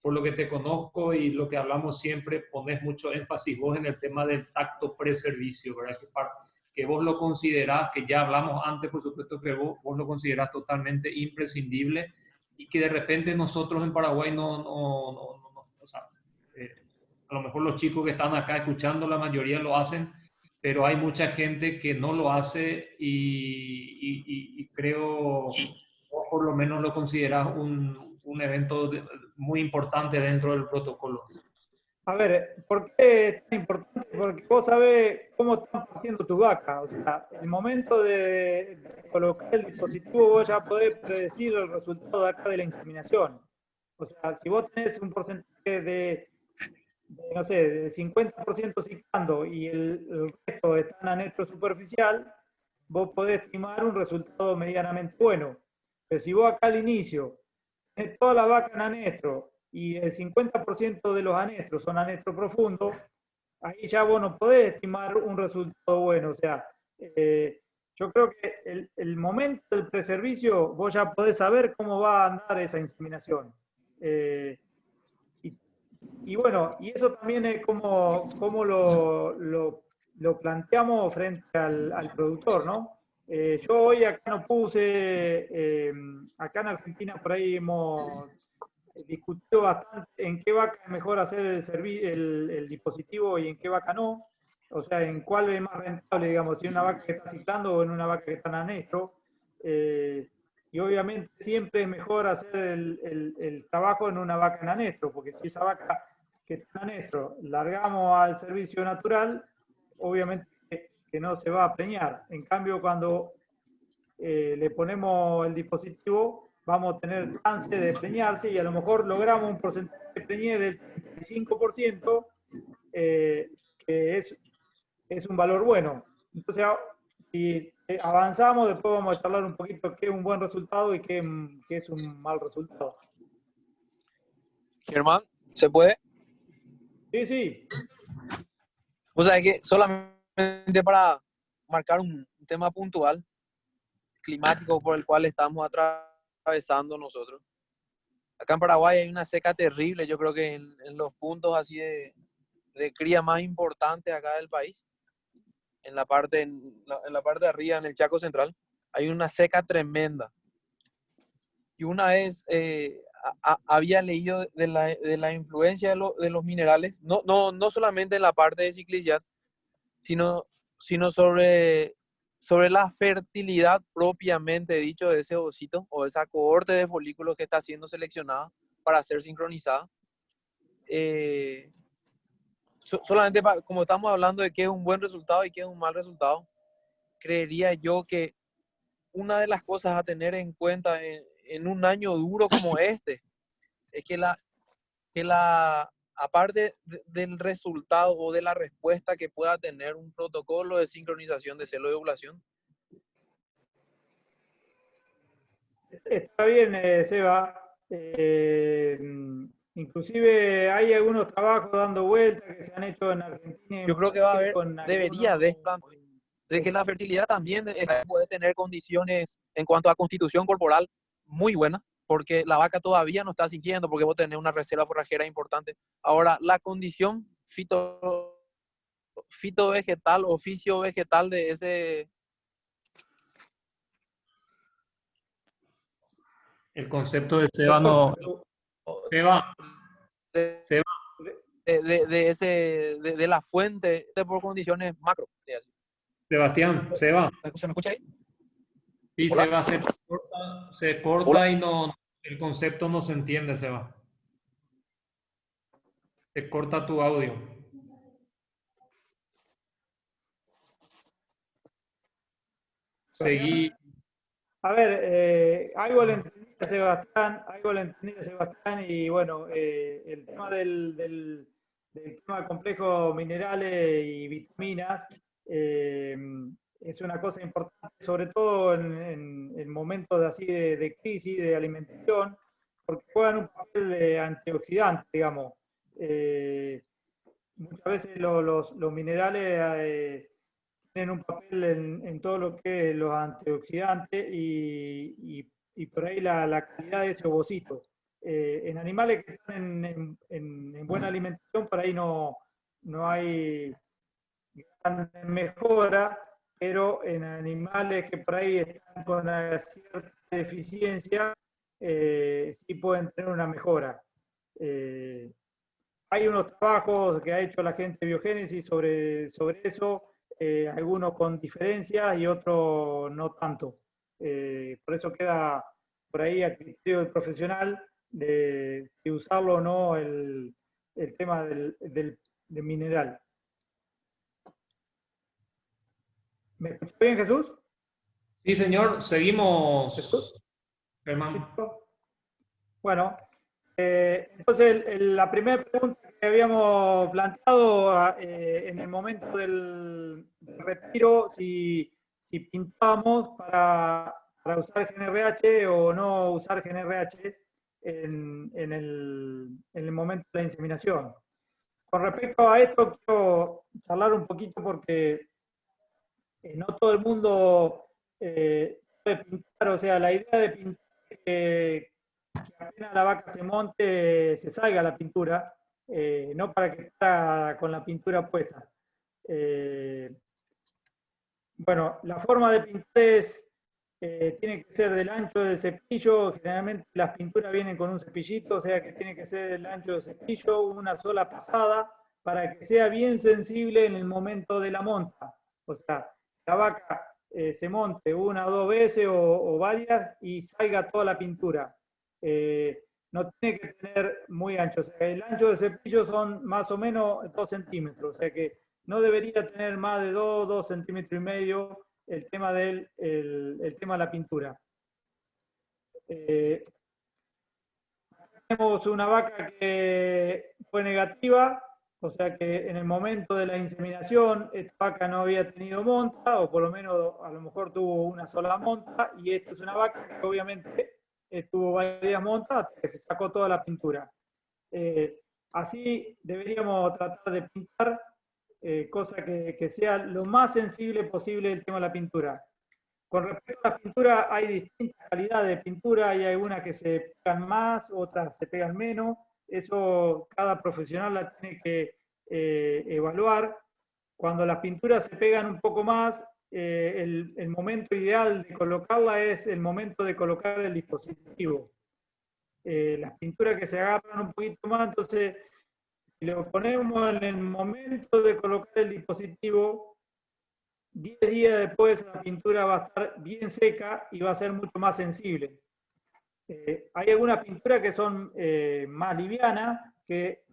por lo que te conozco y lo que hablamos siempre, pones mucho énfasis vos en el tema del tacto preservicio, ¿verdad? Que vos lo considerás, que ya hablamos antes, por supuesto, que vos lo considerás totalmente imprescindible y que de repente nosotros en Paraguay o sea, a lo mejor los chicos que están acá escuchando, la mayoría lo hacen, pero hay mucha gente que no lo hace y creo, vos por lo menos lo considerás un evento muy importante dentro del protocolo. A ver, ¿por qué es tan importante? Porque vos sabés cómo están partiendo tu vaca. O sea, el momento de colocar el dispositivo, vos ya podés predecir el resultado de acá de la inseminación. O sea, si vos tenés un porcentaje de no sé, de 50% ciclando y el resto está en anestro superficial, vos podés estimar un resultado medianamente bueno. Pero si vos acá al inicio tenés toda la vaca en anestro y el 50% de los anestros son anestro profundo, ahí ya vos no podés estimar un resultado bueno. O sea, yo creo que el momento del preservicio, vos ya podés saber cómo va a andar esa inseminación. Y bueno, y eso también es como lo planteamos frente al productor, ¿no? Yo hoy acá no puse, acá en Argentina por ahí hemos discutido bastante en qué vaca es mejor hacer el dispositivo y en qué vaca no. O sea, en cuál es más rentable, digamos, si en una vaca que está ciclando o en una vaca que está en anestro. Y obviamente siempre es mejor hacer el trabajo en una vaca en anestro, porque si esa vaca que está en anestro largamos al servicio natural, obviamente que no se va a preñar. En cambio, cuando le ponemos el dispositivo, vamos a tener chance de preñarse y a lo mejor logramos un porcentaje de preñez del 35%, que es un valor bueno. Entonces, si avanzamos, después vamos a charlar un poquito qué es un buen resultado y qué es un mal resultado. Germán, ¿se puede? Sí, sí. O sea, que solamente para marcar un tema puntual, climático por el cual estamos atravesando nosotros. Acá en Paraguay hay una seca terrible, yo creo que en los puntos así de cría más importantes acá del país, en la parte de arriba, en el Chaco Central, hay una seca tremenda. Y una vez había leído de la influencia de los minerales, no solamente en la parte de ciclicidad, sino sobre la fertilidad propiamente dicho de ese ovocito o de esa cohorte de folículos que está siendo seleccionada para ser sincronizada. Solamente como estamos hablando de qué es un buen resultado y qué es un mal resultado, creería yo que una de las cosas a tener en cuenta en un año duro como este es que aparte del resultado o de la respuesta que pueda tener un protocolo de sincronización de celo de ovulación. Está bien, Seba. Inclusive hay algunos trabajos dando vueltas que se han hecho en Argentina. Yo creo que va a haber, debería de que la fertilidad también puede tener condiciones en cuanto a constitución corporal muy buenas, porque la vaca todavía no está sintiendo, porque vos tenés una reserva forrajera importante. Ahora, la condición fitovegetal o fisiovegetal de ese... El concepto de Seba no... Seba. De la fuente por condiciones macro. Sebastián, Seba. ¿Se me escucha ahí? Sí, Hola. Seba, se corta Hola. y no, el concepto no se entiende, Seba. Se corta tu audio. Seguí. A ver, algo le entendí a Sebastián, y bueno, el tema del tema complejo minerales y vitaminas es una cosa importante, sobre todo en momentos así de crisis, de alimentación, porque juegan un papel de antioxidante, digamos. Muchas veces los minerales tienen un papel en todo lo que es los antioxidantes y por ahí la calidad de ese ovocito. En animales que están en buena alimentación, por ahí no hay gran mejora, pero en animales que por ahí están con una cierta deficiencia, sí pueden tener una mejora. Hay unos trabajos que ha hecho la gente de Biogénesis sobre eso, algunos con diferencias y otros no tanto. Por eso queda por ahí a criterio del profesional de usarlo o no el tema del mineral. ¿Me escuchas bien, Jesús? Sí, señor. Seguimos, Germán. Bueno, entonces la primera pregunta que habíamos planteado en el momento del retiro, si pintábamos para usar GNRH o no usar GNRH en el momento de la inseminación. Con respecto a esto, quiero charlar un poquito porque no todo el mundo sabe pintar, o sea, la idea de pintar es que apenas la vaca se monte, se salga la pintura, no para que esté con la pintura puesta. Bueno, la forma de pintar tiene que ser del ancho del cepillo. Generalmente las pinturas vienen con un cepillito, o sea que tiene que ser del ancho del cepillo, una sola pasada, para que sea bien sensible en el momento de la monta. O sea, la vaca se monte una o dos veces o varias y salga toda la pintura. No tiene que tener muy ancho. O sea, el ancho del cepillo son más o menos 2 centímetros. O sea que no debería tener más de 2 centímetros y medio el tema el tema de la pintura. Tenemos una vaca que fue negativa, o sea que en el momento de la inseminación esta vaca no había tenido monta, o por lo menos a lo mejor tuvo una sola monta, y esta es una vaca que obviamente tuvo varias montas hasta que se sacó toda la pintura. Así deberíamos tratar de pintar, cosa que sea lo más sensible posible el tema de la pintura. Con respecto a la pintura, hay distintas calidades de pintura, hay algunas que se pegan más, otras se pegan menos. Eso cada profesional la tiene que evaluar. Cuando las pinturas se pegan un poco más, el momento ideal de colocarla es el momento de colocar el dispositivo. Las pinturas que se agarran un poquito más, entonces, si lo ponemos en el momento de colocar el dispositivo, 10 días después la pintura va a estar bien seca y va a ser mucho más sensible. Hay algunas pinturas que son más livianas, que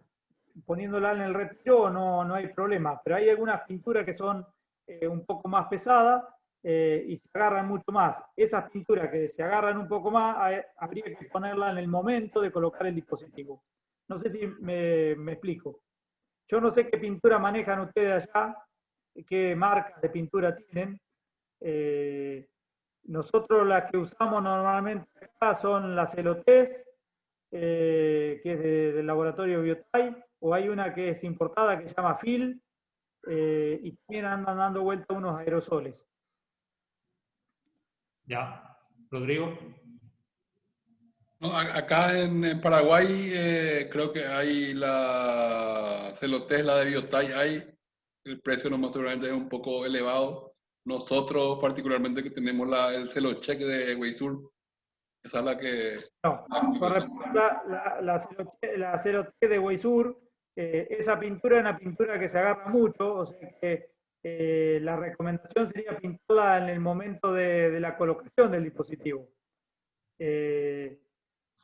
poniéndola en el retiro no hay problema, pero hay algunas pinturas que son un poco más pesadas y se agarran mucho más. Esas pinturas que se agarran un poco más, habría que ponerla en el momento de colocar el dispositivo. No sé si me explico. Yo no sé qué pintura manejan ustedes allá, qué marcas de pintura tienen. Nosotros las que usamos normalmente acá son las Celotes, que es del laboratorio Biotay, o hay una que es importada que se llama Phil, y también andan dando vuelta unos aerosoles. Ya, Rodrigo. No, acá en Paraguay creo que hay la Celotes, la de Biotay, el precio nomás seguramente es un poco elevado. Nosotros particularmente que tenemos el Celocheck de Weisur, esa es la que... No, con respecto a la Celote de Weisur, esa pintura es una pintura que se agarra mucho, o sea que la recomendación sería pintarla en el momento de la colocación del dispositivo.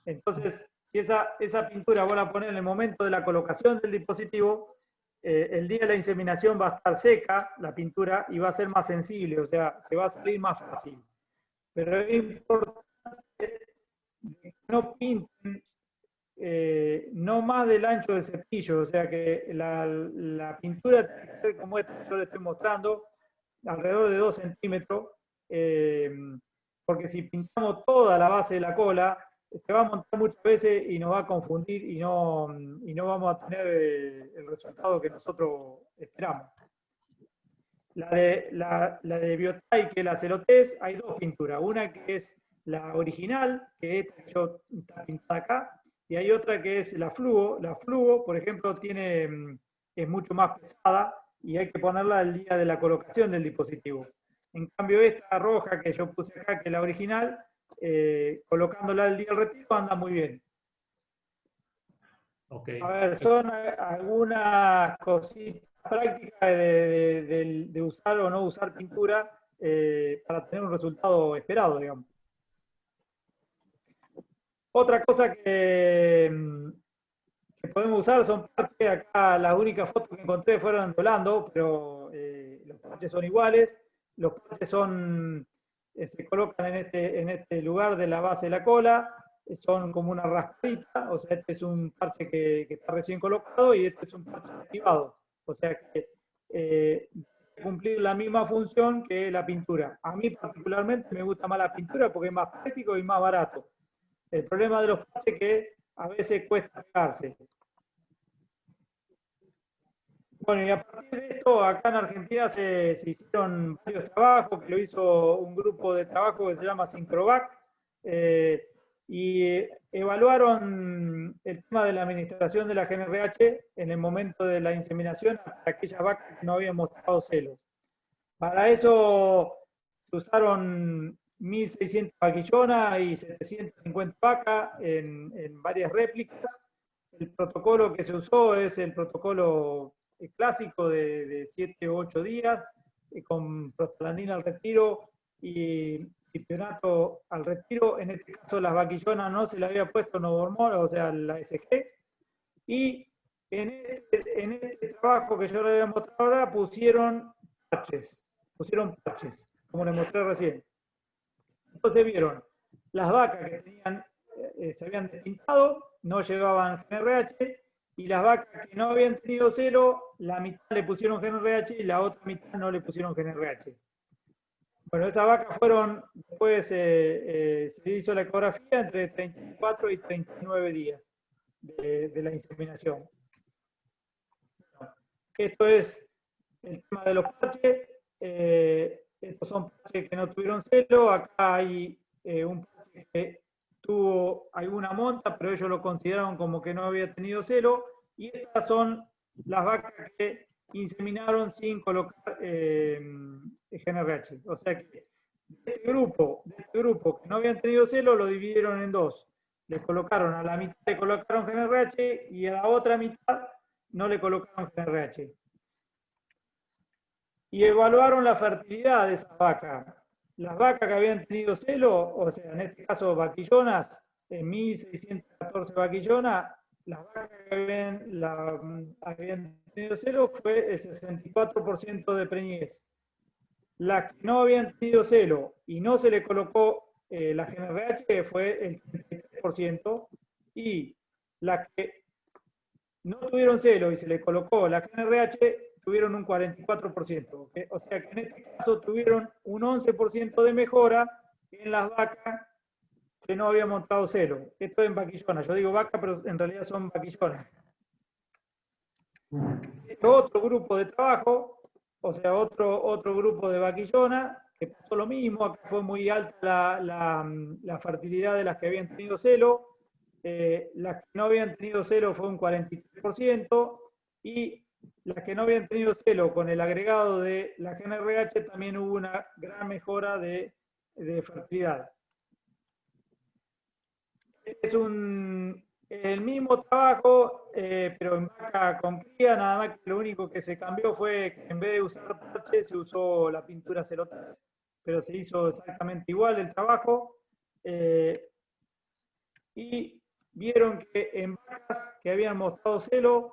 Entonces, si esa pintura vos la pones en el momento de la colocación del dispositivo, el día de la inseminación va a estar seca la pintura y va a ser más sensible, o sea, se va a salir más fácil. Pero es importante que no pinten no más del ancho del cepillo, o sea que la pintura tiene que ser como esta que yo le estoy mostrando, alrededor de 2 centímetros, porque si pintamos toda la base de la cola, se va a montar muchas veces y nos va a confundir y no vamos a tener el resultado que nosotros esperamos. La de Biotay, que es la Celotes, hay 2 pinturas. Una que es la original, que esta que yo está pintada acá, y hay otra que es la Fluo. La Fluo, por ejemplo, es mucho más pesada y hay que ponerla el día de la colocación del dispositivo. En cambio, esta roja que yo puse acá, que es la original, colocándola el día del retiro anda muy bien. Okay. A ver, son algunas cositas prácticas de usar o no usar pintura para tener un resultado esperado, digamos. Otra cosa que podemos usar son parches. Acá las únicas fotos que encontré fueron de Orlando, pero los parches son iguales. Los parches se colocan en este lugar de la base de la cola, son como una raspadita, o sea, este es un parche que está recién colocado y este es un parche activado. O sea que cumplir la misma función que la pintura. A mí particularmente me gusta más la pintura porque es más práctico y más barato. El problema de los parches es que a veces cuesta pegarse. Bueno, y a partir de esto, acá en Argentina se hicieron varios trabajos, que lo hizo un grupo de trabajo que se llama Sincrovac, y evaluaron el tema de la administración de la GNRH en el momento de la inseminación para aquellas vacas que no habían mostrado celo. Para eso se usaron 1.600 vaquillonas y 750 vacas en varias réplicas. El protocolo que se usó es el protocolo clásico de 7 o 8 días, con prostaglandina al retiro y cipionato al retiro. En este caso las vaquillonas no se le había puesto novormol, o sea, la SG. Y en este trabajo que yo les voy a mostrar ahora pusieron parches, como les mostré recién. Entonces vieron, las vacas que tenían, se habían despintado, no llevaban GNRH, y las vacas que no habían tenido celo, la mitad le pusieron GNRH y la otra mitad no le pusieron GNRH. Bueno, esas vacas fueron, después se hizo la ecografía entre 34 y 39 días de la inseminación. Esto es el tema de los parches. Estos son parches que no tuvieron celo. Acá hay un parche que tuvo alguna monta, pero ellos lo consideraron como que no había tenido celo. Y estas son las vacas que inseminaron sin colocar GNRH. O sea que de este grupo que no habían tenido celo lo dividieron en dos. Le colocaron a la mitad, le colocaron GNRH y a la otra mitad no le colocaron GNRH. Y evaluaron la fertilidad de esas vacas. Las vacas que habían tenido celo, o sea, en este caso vaquillonas, 1.614 vaquillonas, las vacas que habían tenido celo fue el 64% de preñez. Las que no habían tenido celo y no se le colocó la GNRH fue el 33%, y las que no tuvieron celo y se le colocó la GNRH tuvieron un 44%. O sea que en este caso tuvieron un 11% de mejora en las vacas que no habían mostrado celo. Esto es en vaquillonas. Yo digo vaca, pero en realidad son vaquillonas. Otro grupo de trabajo, o sea, otro grupo de vaquillonas, que pasó lo mismo. Acá fue muy alta la fertilidad de las que habían tenido celo. Las que no habían tenido celo fue un 43%, y las que no habían tenido celo con el agregado de la GNRH también hubo una gran mejora de fertilidad. Es el mismo trabajo, pero en vaca con cría, nada más que lo único que se cambió fue que en vez de usar parche se usó la pintura 03, pero se hizo exactamente igual el trabajo. Y vieron que en vacas que habían mostrado celo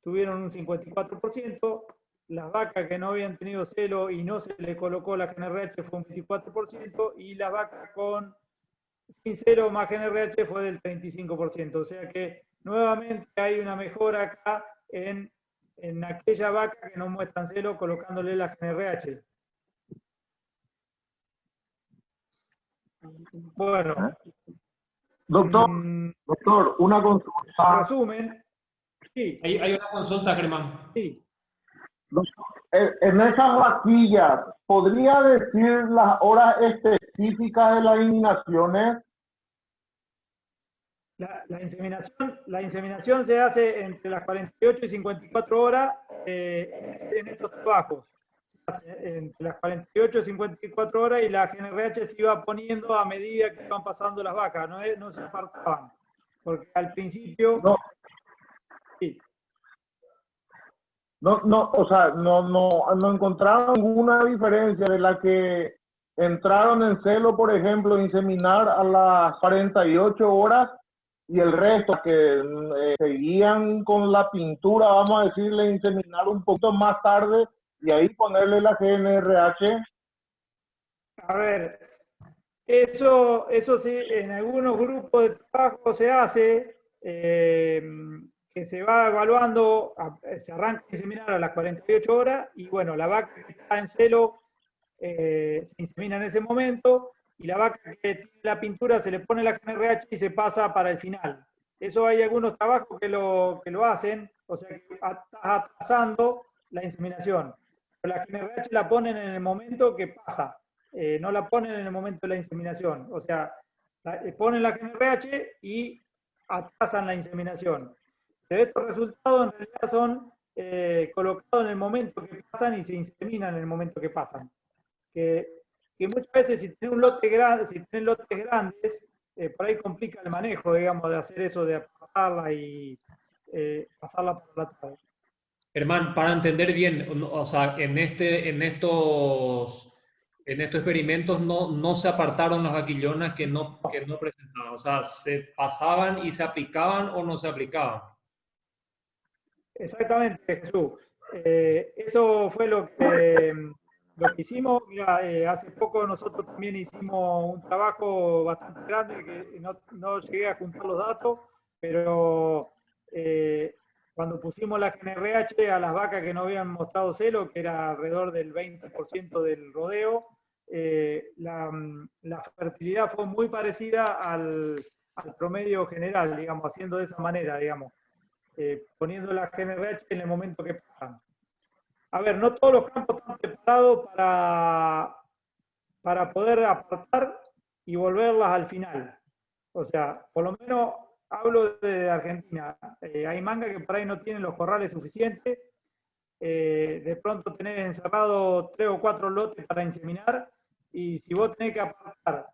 tuvieron un 54%, las vacas que no habían tenido celo y no se le colocó la GNRH fue un 24%, y las vacas sin celo más GNRH fue del 35%. O sea que nuevamente hay una mejora acá en aquella vaca que no muestran celo colocándole la GNRH. Bueno. Doctor, una consulta. Resumen. Sí. Hay una consulta, Germán. Sí. En esas vaquillas, ¿podría decir las horas específicas de las inseminaciones? La inseminación se hace entre las 48 y 54 horas en estos trabajos. Se hace entre las 48 y 54 horas, y la GNRH se iba poniendo a medida que iban pasando las vacas, no se apartaban. Porque al principio... No. Sí. O sea, no encontraron ninguna diferencia de la que entraron en celo, por ejemplo, inseminar a las 48 horas, y el resto que seguían con la pintura, vamos a decirle, inseminar un poquito más tarde y ahí ponerle la GNRH. A ver, eso sí, en algunos grupos de trabajo se hace, que se va evaluando, se arranca a inseminar a las 48 horas, y bueno, la vaca que está en celo se insemina en ese momento, y la vaca que tiene la pintura se le pone la GNRH y se pasa para el final. Eso hay algunos trabajos que lo hacen, o sea que estás atrasando la inseminación. Pero la GNRH la ponen en el momento que pasa, no la ponen en el momento de la inseminación. O sea, ponen la GNRH y atrasan la inseminación. Pero estos resultados en realidad son colocados en el momento que pasan y se inseminan en el momento que pasan. Que muchas veces si tienen lotes grandes, por ahí complica el manejo, digamos, de hacer eso, de apartarla y pasarla por la tarde. Germán, para entender bien, o sea, en estos experimentos no se apartaron las vaquillonas que no presentaban, o sea, ¿se pasaban y se aplicaban o no se aplicaban? Exactamente, Jesús. Eso fue lo que hicimos. Mira, hace poco nosotros también hicimos un trabajo bastante grande, que no llegué a juntar los datos, pero cuando pusimos la GNRH a las vacas que no habían mostrado celo, que era alrededor del 20% del rodeo, la fertilidad fue muy parecida al promedio general, digamos, haciendo de esa manera, digamos. Poniendo la GNRH en el momento que pasan. A ver, no todos los campos están preparados para poder apartar y volverlas al final. O sea, por lo menos hablo de Argentina. Hay mangas que por ahí no tienen los corrales suficientes. De pronto tenés encerrado 3 o 4 lotes para inseminar, y si vos tenés que apartar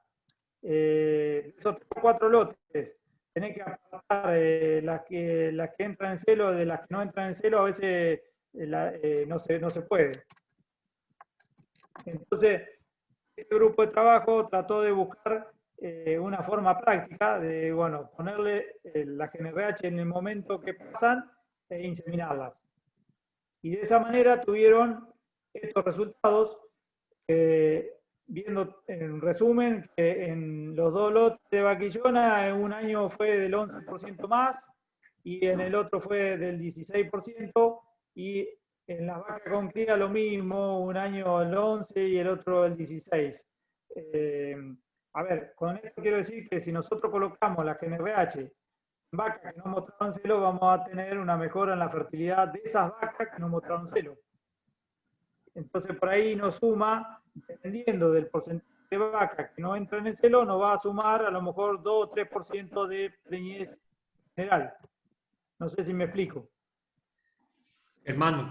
esos 3 o 4 lotes, tenés que apartar las que entran en celo de las que no entran en celo, a veces no se puede. Entonces, este grupo de trabajo trató de buscar una forma práctica de, bueno, ponerle la GNRH en el momento que pasan e inseminarlas. Y de esa manera tuvieron estos resultados, viendo en resumen que en los 2 lotes de vaquillona en un año fue del 11% más y en el otro fue del 16%, y en las vacas con cría lo mismo, un año el 11 y el otro el 16. A ver, con esto quiero decir que si nosotros colocamos la GNRH en vacas que no mostraron celo, vamos a tener una mejora en la fertilidad de esas vacas que no mostraron celo. Entonces por ahí nos suma, dependiendo del porcentaje de vacas que no entran en celo, nos va a sumar a lo mejor 2 o 3% de preñez general. No sé si me explico. Hermano,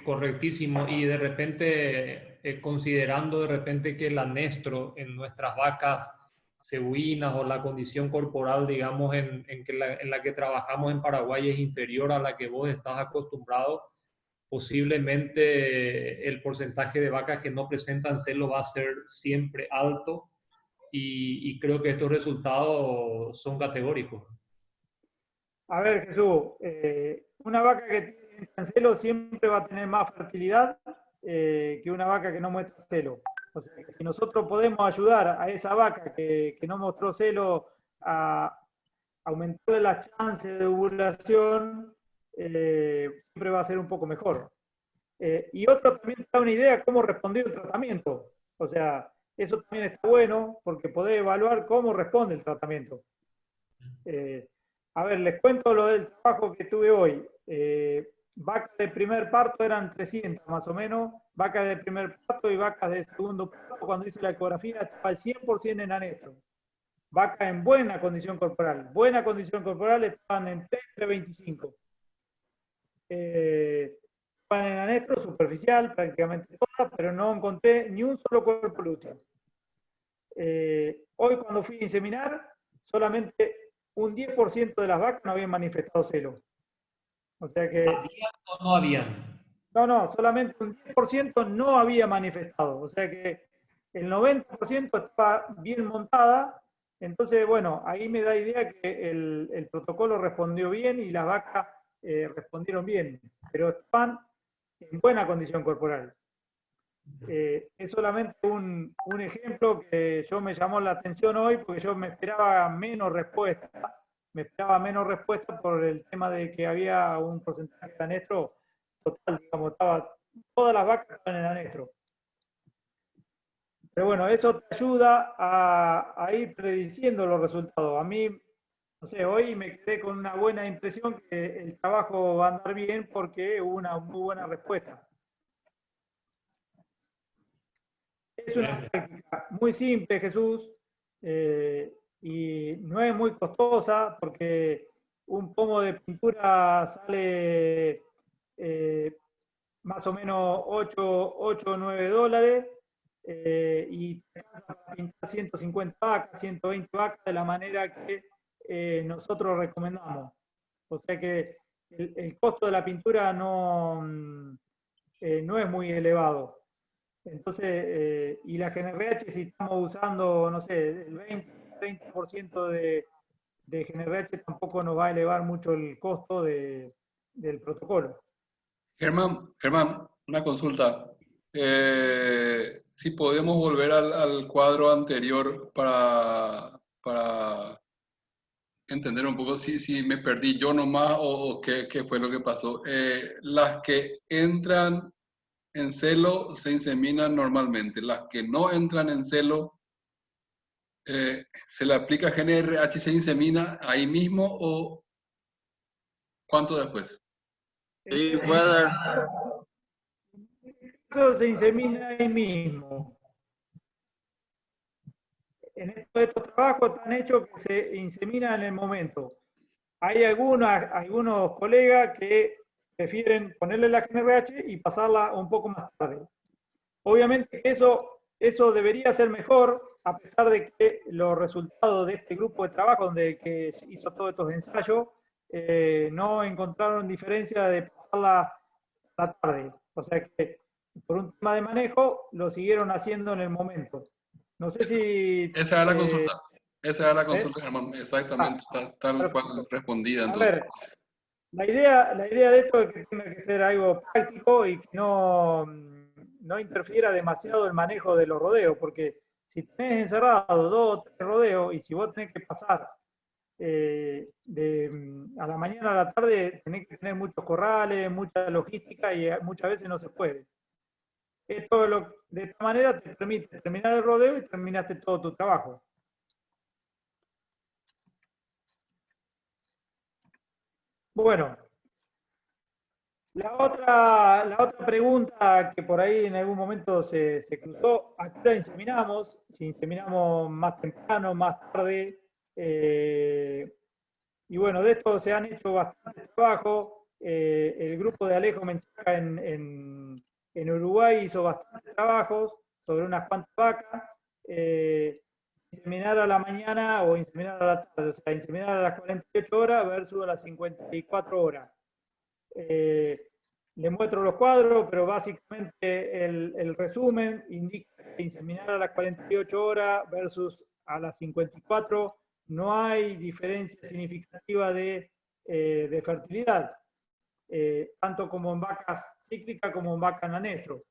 correctísimo. Y de repente, considerando de repente que el anestro en nuestras vacas cebuinas o la condición corporal, digamos, en la que trabajamos en Paraguay es inferior a la que vos estás acostumbrado, posiblemente el porcentaje de vacas que no presentan celo va a ser siempre alto, y creo que estos resultados son categóricos. A ver, Jesús, una vaca que tiene celo siempre va a tener más fertilidad que una vaca que no muestra celo. O sea, que si nosotros podemos ayudar a esa vaca que no mostró celo a aumentarle las chances de ovulación, siempre va a ser un poco mejor. Y otro también te da una idea de cómo respondió el tratamiento. O sea, eso también está bueno porque podés evaluar cómo responde el tratamiento. A ver, les cuento lo del trabajo que tuve hoy. Vacas de primer parto eran 300 más o menos, vacas de primer parto y vacas de segundo parto, cuando hice la ecografía estaba al 100% en anestro. Vacas en buena condición corporal. Buena condición corporal estaban en 3,25. Estaban en anestro superficial prácticamente todas, pero no encontré ni un solo cuerpo lúteo. Hoy cuando fui a inseminar, solamente un 10% de las vacas no habían manifestado celo. O sea que... ¿Habían o no habían? No, solamente un 10% no había manifestado. O sea que el 90% estaba bien montada. Entonces, bueno, ahí me da idea que el protocolo respondió bien y las vacas respondieron bien, pero estaban en buena condición corporal. Es solamente un ejemplo que yo me llamó la atención hoy porque yo me esperaba menos respuesta. Me esperaba menos respuesta por el tema de que había un porcentaje de anestro total, digamos, todas las vacas estaban en anestro. Pero bueno, eso te ayuda a ir prediciendo los resultados. A mí no sé, hoy me quedé con una buena impresión que el trabajo va a andar bien porque hubo una muy buena respuesta. Es una Excelente. práctica muy simple, Jesús, y no es muy costosa porque un pomo de pintura sale más o menos 8 o 9 dólares y te alcanza para pintar 150 vacas, 120 vacas de la manera que nosotros recomendamos. O sea que el costo de la pintura no es muy elevado. Entonces, y la GNRH, si estamos usando, no sé, el 20-30% de GNRH, tampoco nos va a elevar mucho el costo del protocolo. Germán, una consulta. Si podemos volver al cuadro anterior para entender un poco si me perdí yo nomás o qué fue lo que pasó. Las que entran en celo se inseminan normalmente. Las que no entran en celo, ¿se le aplica GNRH y se insemina ahí mismo o cuánto después? Sí, puede. Eso se insemina ahí mismo. En estos trabajos están hechos que se inseminan en el momento. Hay algunos colegas que prefieren ponerle la GNRH y pasarla un poco más tarde. Obviamente eso debería ser mejor, a pesar de que los resultados de este grupo de trabajo, donde el que hizo todos estos ensayos, no encontraron diferencia de pasarla a la tarde. O sea que por un tema de manejo lo siguieron haciendo en el momento. No sé si... Esa era la consulta. Esa era la consulta, ¿eh? Germán. Exactamente, tal cual respondida. A Entonces, ver, la idea de esto es que tenga que ser algo práctico y que no interfiera demasiado el manejo de los rodeos, porque si tenés encerrado 2 o 3 rodeos y si vos tenés que pasar a la mañana a la tarde, tenés que tener muchos corrales, mucha logística y muchas veces no se puede. De esta manera te permite terminar el rodeo y terminaste todo tu trabajo. Bueno, la otra pregunta que por ahí en algún momento se cruzó, ¿a qué hora inseminamos? Si inseminamos más temprano, más tarde. Y bueno, de esto se han hecho bastante trabajo. El grupo de Alejo Menchaca en Uruguay hizo bastantes trabajos sobre unas cuantas vacas. Inseminar a la mañana o inseminar a la tarde, o sea, inseminar a las 48 horas versus a las 54 horas. Le muestro los cuadros, pero básicamente el resumen indica que inseminar a las 48 horas versus a las 54 no hay diferencia significativa de fertilidad, tanto como en vacas cíclicas como en vacas anestro.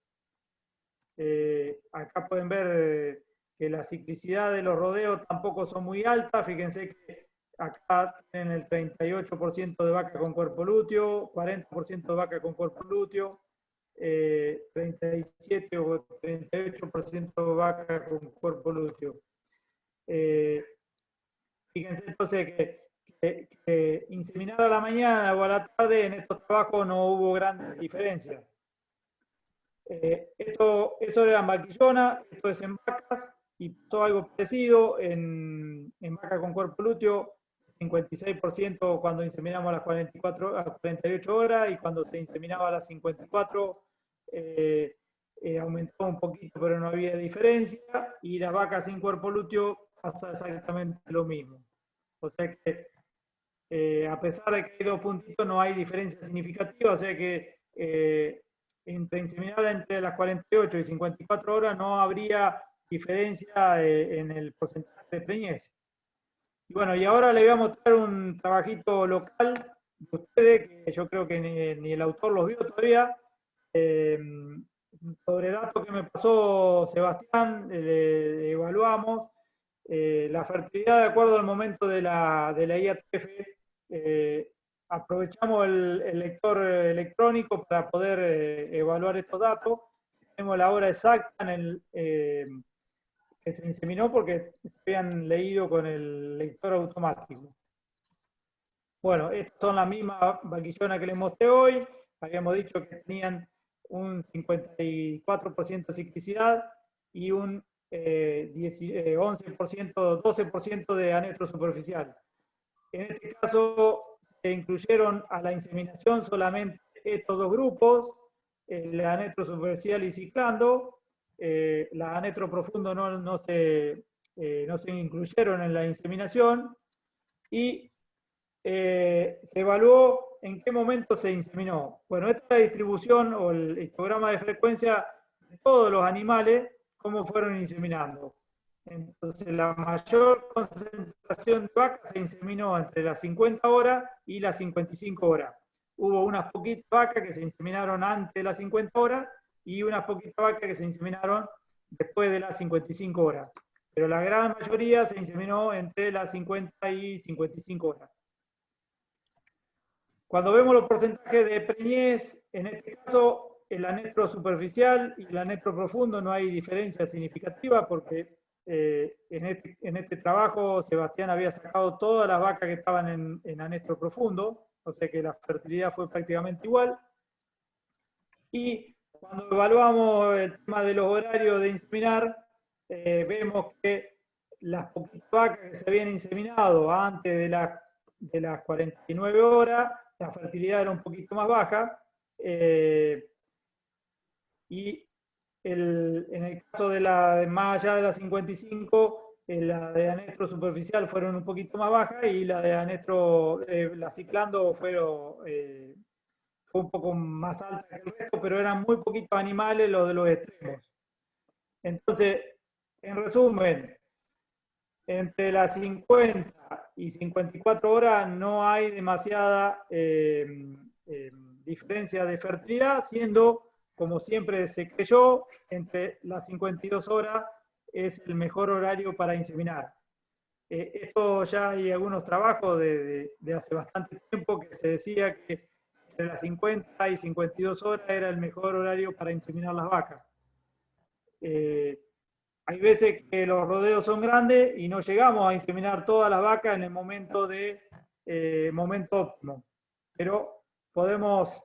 Acá pueden ver que la ciclicidad de los rodeos tampoco son muy altas, fíjense que acá tienen el 38% de vaca con cuerpo lúteo, 40% de vaca con cuerpo lúteo, 37 o 38% de vaca con cuerpo lúteo. Fíjense entonces que inseminar a la mañana o a la tarde en estos trabajos no hubo grandes diferencias. Eso era en vaquillona, esto es en vacas, y pasó algo parecido en vaca con cuerpo lúteo, 56% cuando inseminamos a las 48 horas, y cuando se inseminaba a las 54 aumentó un poquito, pero no había diferencia, y las vacas sin cuerpo lúteo pasa exactamente lo mismo. O sea que a pesar de que hay 2 puntitos, no hay diferencia significativa, o sea que entre inseminar entre las 48 y 54 horas no habría diferencia en el porcentaje de preñez. Y bueno, y ahora le voy a mostrar un trabajito local de ustedes, que yo creo que ni el autor los vio todavía, sobre datos que me pasó Sebastián, le evaluamos la fertilidad de acuerdo al momento de la IATF. Aprovechamos el lector electrónico para poder evaluar estos datos. Tenemos la hora exacta que se inseminó porque se habían leído con el lector automático. Bueno, estas son las mismas vaquillonas que les mostré hoy. Habíamos dicho que tenían un 54% de ciclicidad y un 11%, 12% de anestro superficial. En este caso se incluyeron a la inseminación solamente estos dos grupos, el anestro superficial y ciclando. La anestro profundo no se incluyeron en la inseminación y se evaluó en qué momento se inseminó. Bueno, esta es la distribución o el histograma de frecuencia de todos los animales, cómo fueron inseminando. Entonces, la mayor concentración de vacas se inseminó entre las 50 horas y las 55 horas. Hubo unas poquitas vacas que se inseminaron antes de las 50 horas y unas poquitas vacas que se inseminaron después de las 55 horas. Pero la gran mayoría se inseminó entre las 50 y 55 horas. Cuando vemos los porcentajes de preñez, en este caso, el anestro superficial y el anestro profundo no hay diferencia significativa porque en este trabajo Sebastián había sacado todas las vacas que estaban en anestro profundo, o sea que la fertilidad fue prácticamente igual. Y cuando evaluamos el tema de los horarios de inseminar, vemos que las poquitas vacas que se habían inseminado antes de las 49 horas, la fertilidad era un poquito más baja, y en el caso de más allá de las 55, la de anestro superficial fueron un poquito más bajas y la de anestro, la ciclando fue un poco más alta que el resto, pero eran muy poquitos animales los de los extremos. Entonces, en resumen, entre las 50 y 54 horas no hay demasiada diferencia de fertilidad, siendo, como siempre se creyó, entre las 52 horas es el mejor horario para inseminar. Esto ya hay algunos trabajos de hace bastante tiempo que se decía que entre las 50 y 52 horas era el mejor horario para inseminar las vacas. Hay veces que los rodeos son grandes y no llegamos a inseminar todas las vacas en el momento óptimo, pero podemos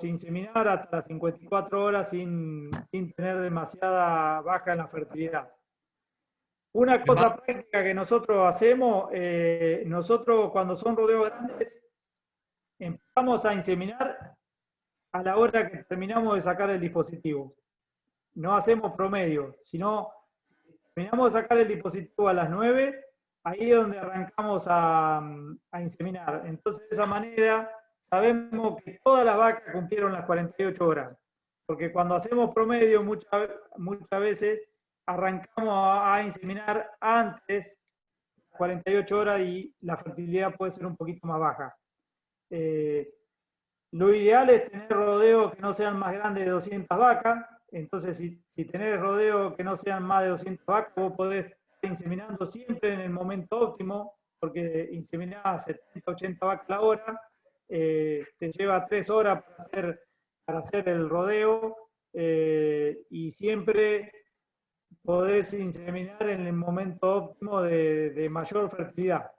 inseminar hasta las 54 horas sin tener demasiada baja en la fertilidad. Una cosa práctica que nosotros hacemos, nosotros cuando son rodeos grandes, empezamos a inseminar a la hora que terminamos de sacar el dispositivo. No hacemos promedio, sino terminamos de sacar el dispositivo a las 9, ahí es donde arrancamos a inseminar. Entonces, de esa manera, sabemos que todas las vacas cumplieron las 48 horas. Porque cuando hacemos promedio, muchas veces arrancamos a inseminar antes de las 48 horas y la fertilidad puede ser un poquito más baja. Lo ideal es tener rodeos que no sean más grandes de 200 vacas. Entonces, si tenés rodeos que no sean más de 200 vacas, vos podés estar inseminando siempre en el momento óptimo, porque inseminar 70, 80 vacas a la hora, te lleva 3 horas para hacer el rodeo, y siempre podés inseminar en el momento óptimo de mayor fertilidad.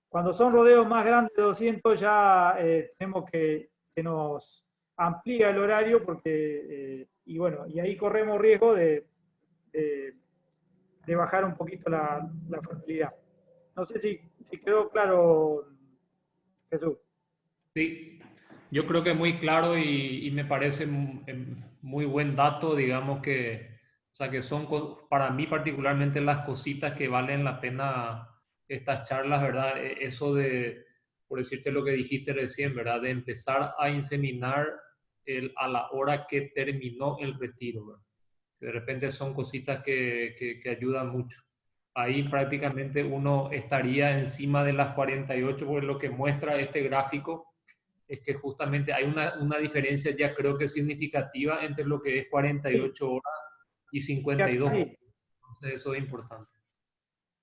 Cuando son rodeos más grandes de 200 ya tenemos que se nos amplía el horario porque, y ahí corremos riesgo de bajar un poquito la fertilidad. No sé si quedó claro, Jesús. Sí, yo creo que es muy claro y me parece muy buen dato, digamos que, o sea, que son para mí particularmente las cositas que valen la pena estas charlas, ¿verdad? Eso de, por decirte lo que dijiste recién, ¿verdad? De empezar a inseminar a la hora que terminó el retiro, ¿verdad? Que de repente son cositas que ayudan mucho. Ahí prácticamente uno estaría encima de las 48, porque lo que muestra este gráfico es que justamente hay una diferencia ya creo que significativa entre lo que es 48 horas y 52 horas. Entonces eso es importante.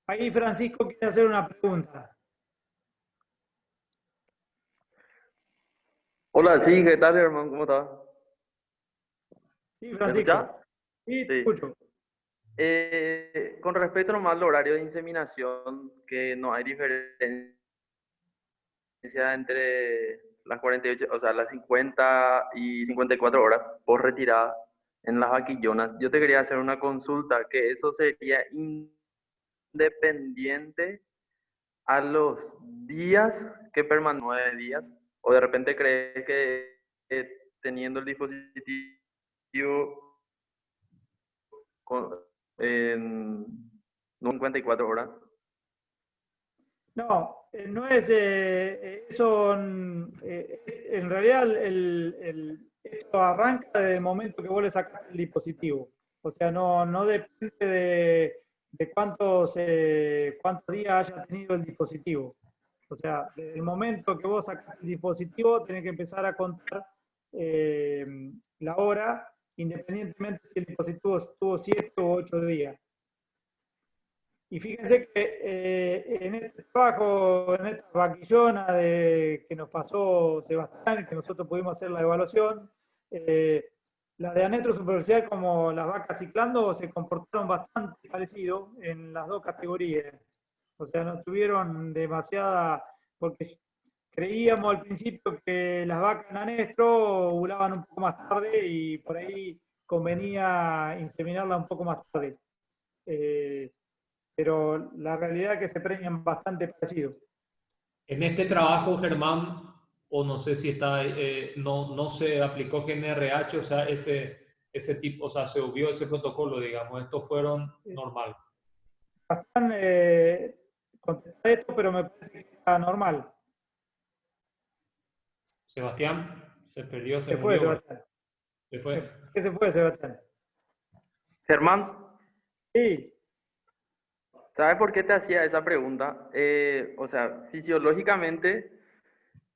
Ahí Francisco quiere hacer una pregunta. Hola, sí, ¿qué tal, hermano? ¿Cómo estás? Sí, Francisco. Sí, te escucho. Con respecto nomás al horario de inseminación, que no hay diferencia entre las 48, o sea, las 50 y 54 horas por retirada en las vaquillonas. Yo te quería hacer una consulta, que eso sería independiente a los días que permanecen, 9 días, o de repente crees que teniendo el dispositivo con, en 54 horas. No, no es eso. En realidad, esto arranca desde el momento que vos le sacás el dispositivo. O sea, no depende de cuántos días haya tenido el dispositivo. O sea, desde el momento que vos sacás el dispositivo, tenés que empezar a contar la hora, independientemente si el dispositivo estuvo 7 u 8 días. Y fíjense que en este trabajo, en esta vaquillona que nos pasó Sebastián, que nosotros pudimos hacer la evaluación, las de anestro superficial como las vacas ciclando se comportaron bastante parecido en las dos categorías. O sea, no tuvieron demasiada, porque creíamos al principio que las vacas en anestro ovulaban un poco más tarde y por ahí convenía inseminarla un poco más tarde. Pero la realidad es que se preñan bastante parecido. En este trabajo, Germán, o no sé si está, no se aplicó GNRH, o sea, ese tipo, o sea, se obvió ese protocolo, digamos, estos fueron normal. Bastante contesté esto, pero me parece que está normal. Sebastián, se perdió, se Se murió. fue, Sebastián. Se fue. ¿Qué se fue, Sebastián? Germán. Sí. ¿Sabes por qué te hacía esa pregunta? O sea, fisiológicamente,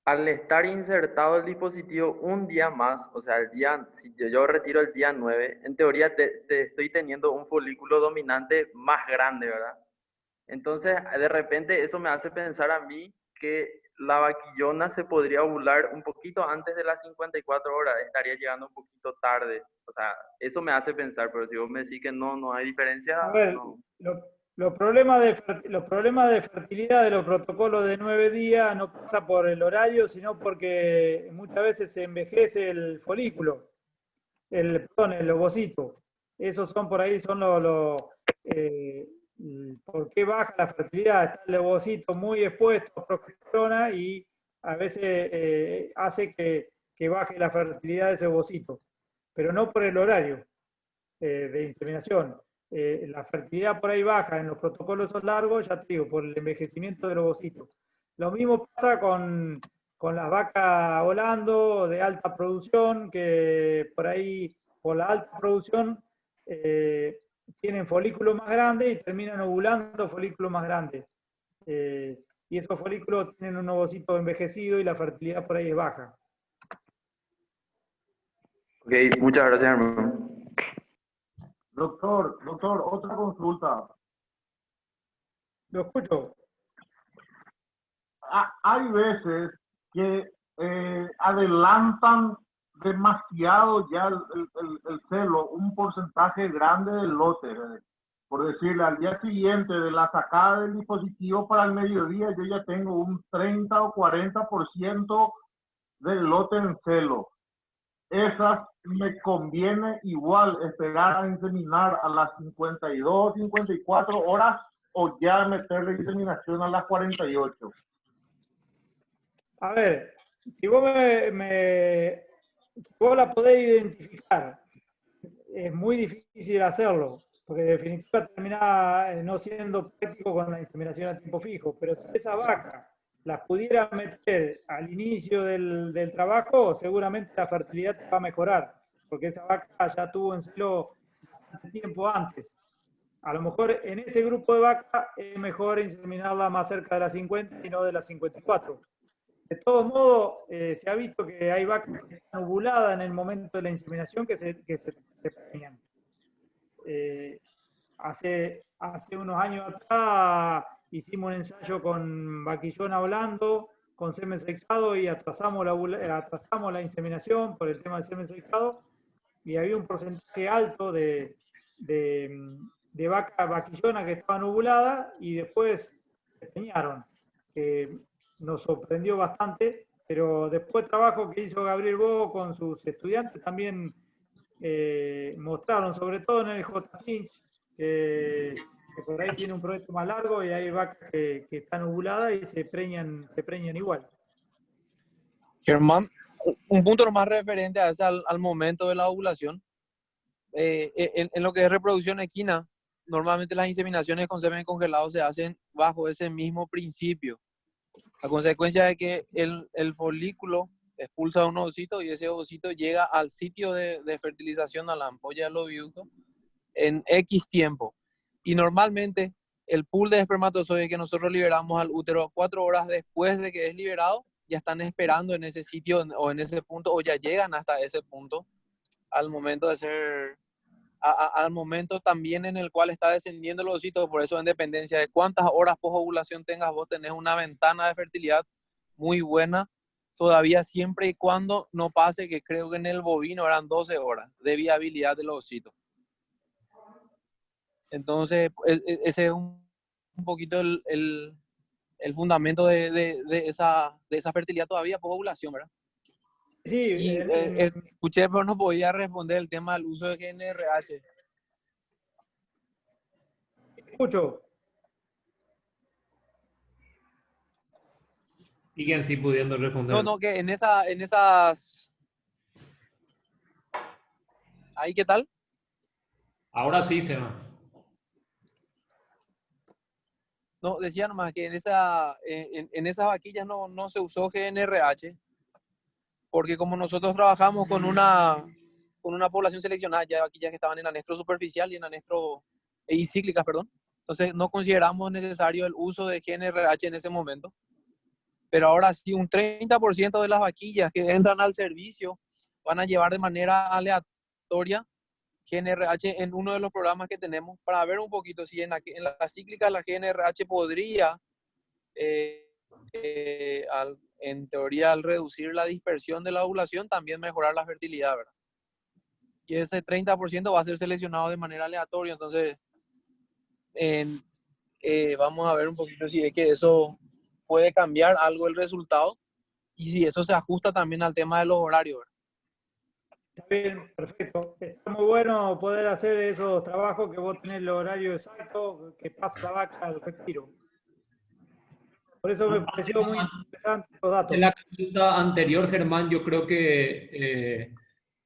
al estar insertado el dispositivo un día más, o sea, si yo retiro el día 9, en teoría te estoy teniendo un folículo dominante más grande, ¿verdad? Entonces, de repente, eso me hace pensar a mí que la vaquillona se podría ovular un poquito antes de las 54 horas, estaría llegando un poquito tarde. O sea, eso me hace pensar, pero si vos me decís que no hay diferencia, A ver, no. los problemas de fertilidad de los protocolos de 9 días no pasa por el horario, sino porque muchas veces se envejece el folículo, el ovocito. Esos son por ahí, son por qué baja la fertilidad. Está el ovocito muy expuesto a progesterona y a veces hace que baje la fertilidad de ese ovocito, pero no por el horario de inseminación. La fertilidad por ahí baja en los protocolos esos largos, ya te digo, por el envejecimiento del ovocito. Lo mismo pasa con las vacas Holando de alta producción, que por ahí, por la alta producción, tienen folículos más grandes y terminan ovulando folículos más grandes. Y esos folículos tienen un ovocito envejecido y la fertilidad por ahí es baja. Ok, muchas gracias, hermano. Doctor, otra consulta. Lo escucho. Hay veces que adelantan demasiado ya el celo, un porcentaje grande del lote. Por decirle, al día siguiente de la sacada del dispositivo para el mediodía, yo ya tengo un 30 o 40% del lote en celo. Esas me conviene igual esperar a inseminar a las 52, 54 horas o ya meter la inseminación a las 48. A ver, si vos si vos la podés identificar, es muy difícil hacerlo, porque en definitiva termina no siendo práctico con la inseminación a tiempo fijo, pero si esa vaca las pudiera meter al inicio del trabajo, seguramente la fertilidad te va a mejorar, porque esa vaca ya tuvo en celo bastante tiempo antes. A lo mejor en ese grupo de vacas es mejor inseminarla más cerca de las 50 y no de las 54. De todos modos, se ha visto que hay vacas que están ovuladas en el momento de la inseminación que se preñan. Hace unos años atrás hicimos un ensayo con vaquillona Holando, con semen sexado y atrasamos la inseminación por el tema del semen sexado y había un porcentaje alto de de vaca vaquillona que estaban ovuladas y después se preñaron, que nos sorprendió bastante, pero después del trabajo que hizo Gabriel Bo con sus estudiantes también mostraron, sobre todo en el J-Cinch, que por ahí tiene un proyecto más largo y hay vacas que están ovuladas y se preñan igual. Germán, un punto más referente a ese al momento de la ovulación. En lo que es reproducción equina, normalmente las inseminaciones con semen congelado se hacen bajo ese mismo principio. A consecuencia de que el folículo expulsa un ovocito y ese ovocito llega al sitio de fertilización, a la ampolla del oviducto, en X tiempo. Y normalmente el pool de espermatozoides que nosotros liberamos al útero 4 horas después de que es liberado, ya están esperando en ese sitio o en ese punto, o ya llegan hasta ese punto al momento de ser, al momento también en el cual está descendiendo el ovocito. Por eso, en dependencia de cuántas horas posovulación tengas, vos tenés una ventana de fertilidad muy buena, todavía siempre y cuando no pase, que creo que en el bovino eran 12 horas de viabilidad del ovocito. Entonces, ese es un poquito el fundamento de esa fertilidad todavía posovulación, ¿verdad? Sí, y escuché, pero no podía responder el tema del uso de GNRH. Escucho. Siguen sí pudiendo responder. No, que en esas... ¿Ahí qué tal? Ahora sí se va. No, decía nomás que en esas vaquillas no se usó GNRH, porque como nosotros trabajamos con una población seleccionada ya de vaquillas que estaban en anestro superficial y en anestro y cíclicas, perdón, entonces no consideramos necesario el uso de GNRH en ese momento. Pero ahora sí, un 30% de las vaquillas que entran al servicio van a llevar de manera aleatoria GNRH en uno de los programas que tenemos, para ver un poquito si en la cíclica la GNRH podría, en teoría, al reducir la dispersión de la ovulación, también mejorar la fertilidad, ¿verdad? Y ese 30% va a ser seleccionado de manera aleatoria. Entonces, vamos a ver un poquito si es que eso puede cambiar algo el resultado y si eso se ajusta también al tema de los horarios, ¿verdad? Está bien, perfecto. Está muy bueno poder hacer esos trabajos que vos tenés el horario exacto, que pasa la vaca al retiro. Por eso me pareció muy interesante los datos. En la consulta anterior, Germán, yo creo que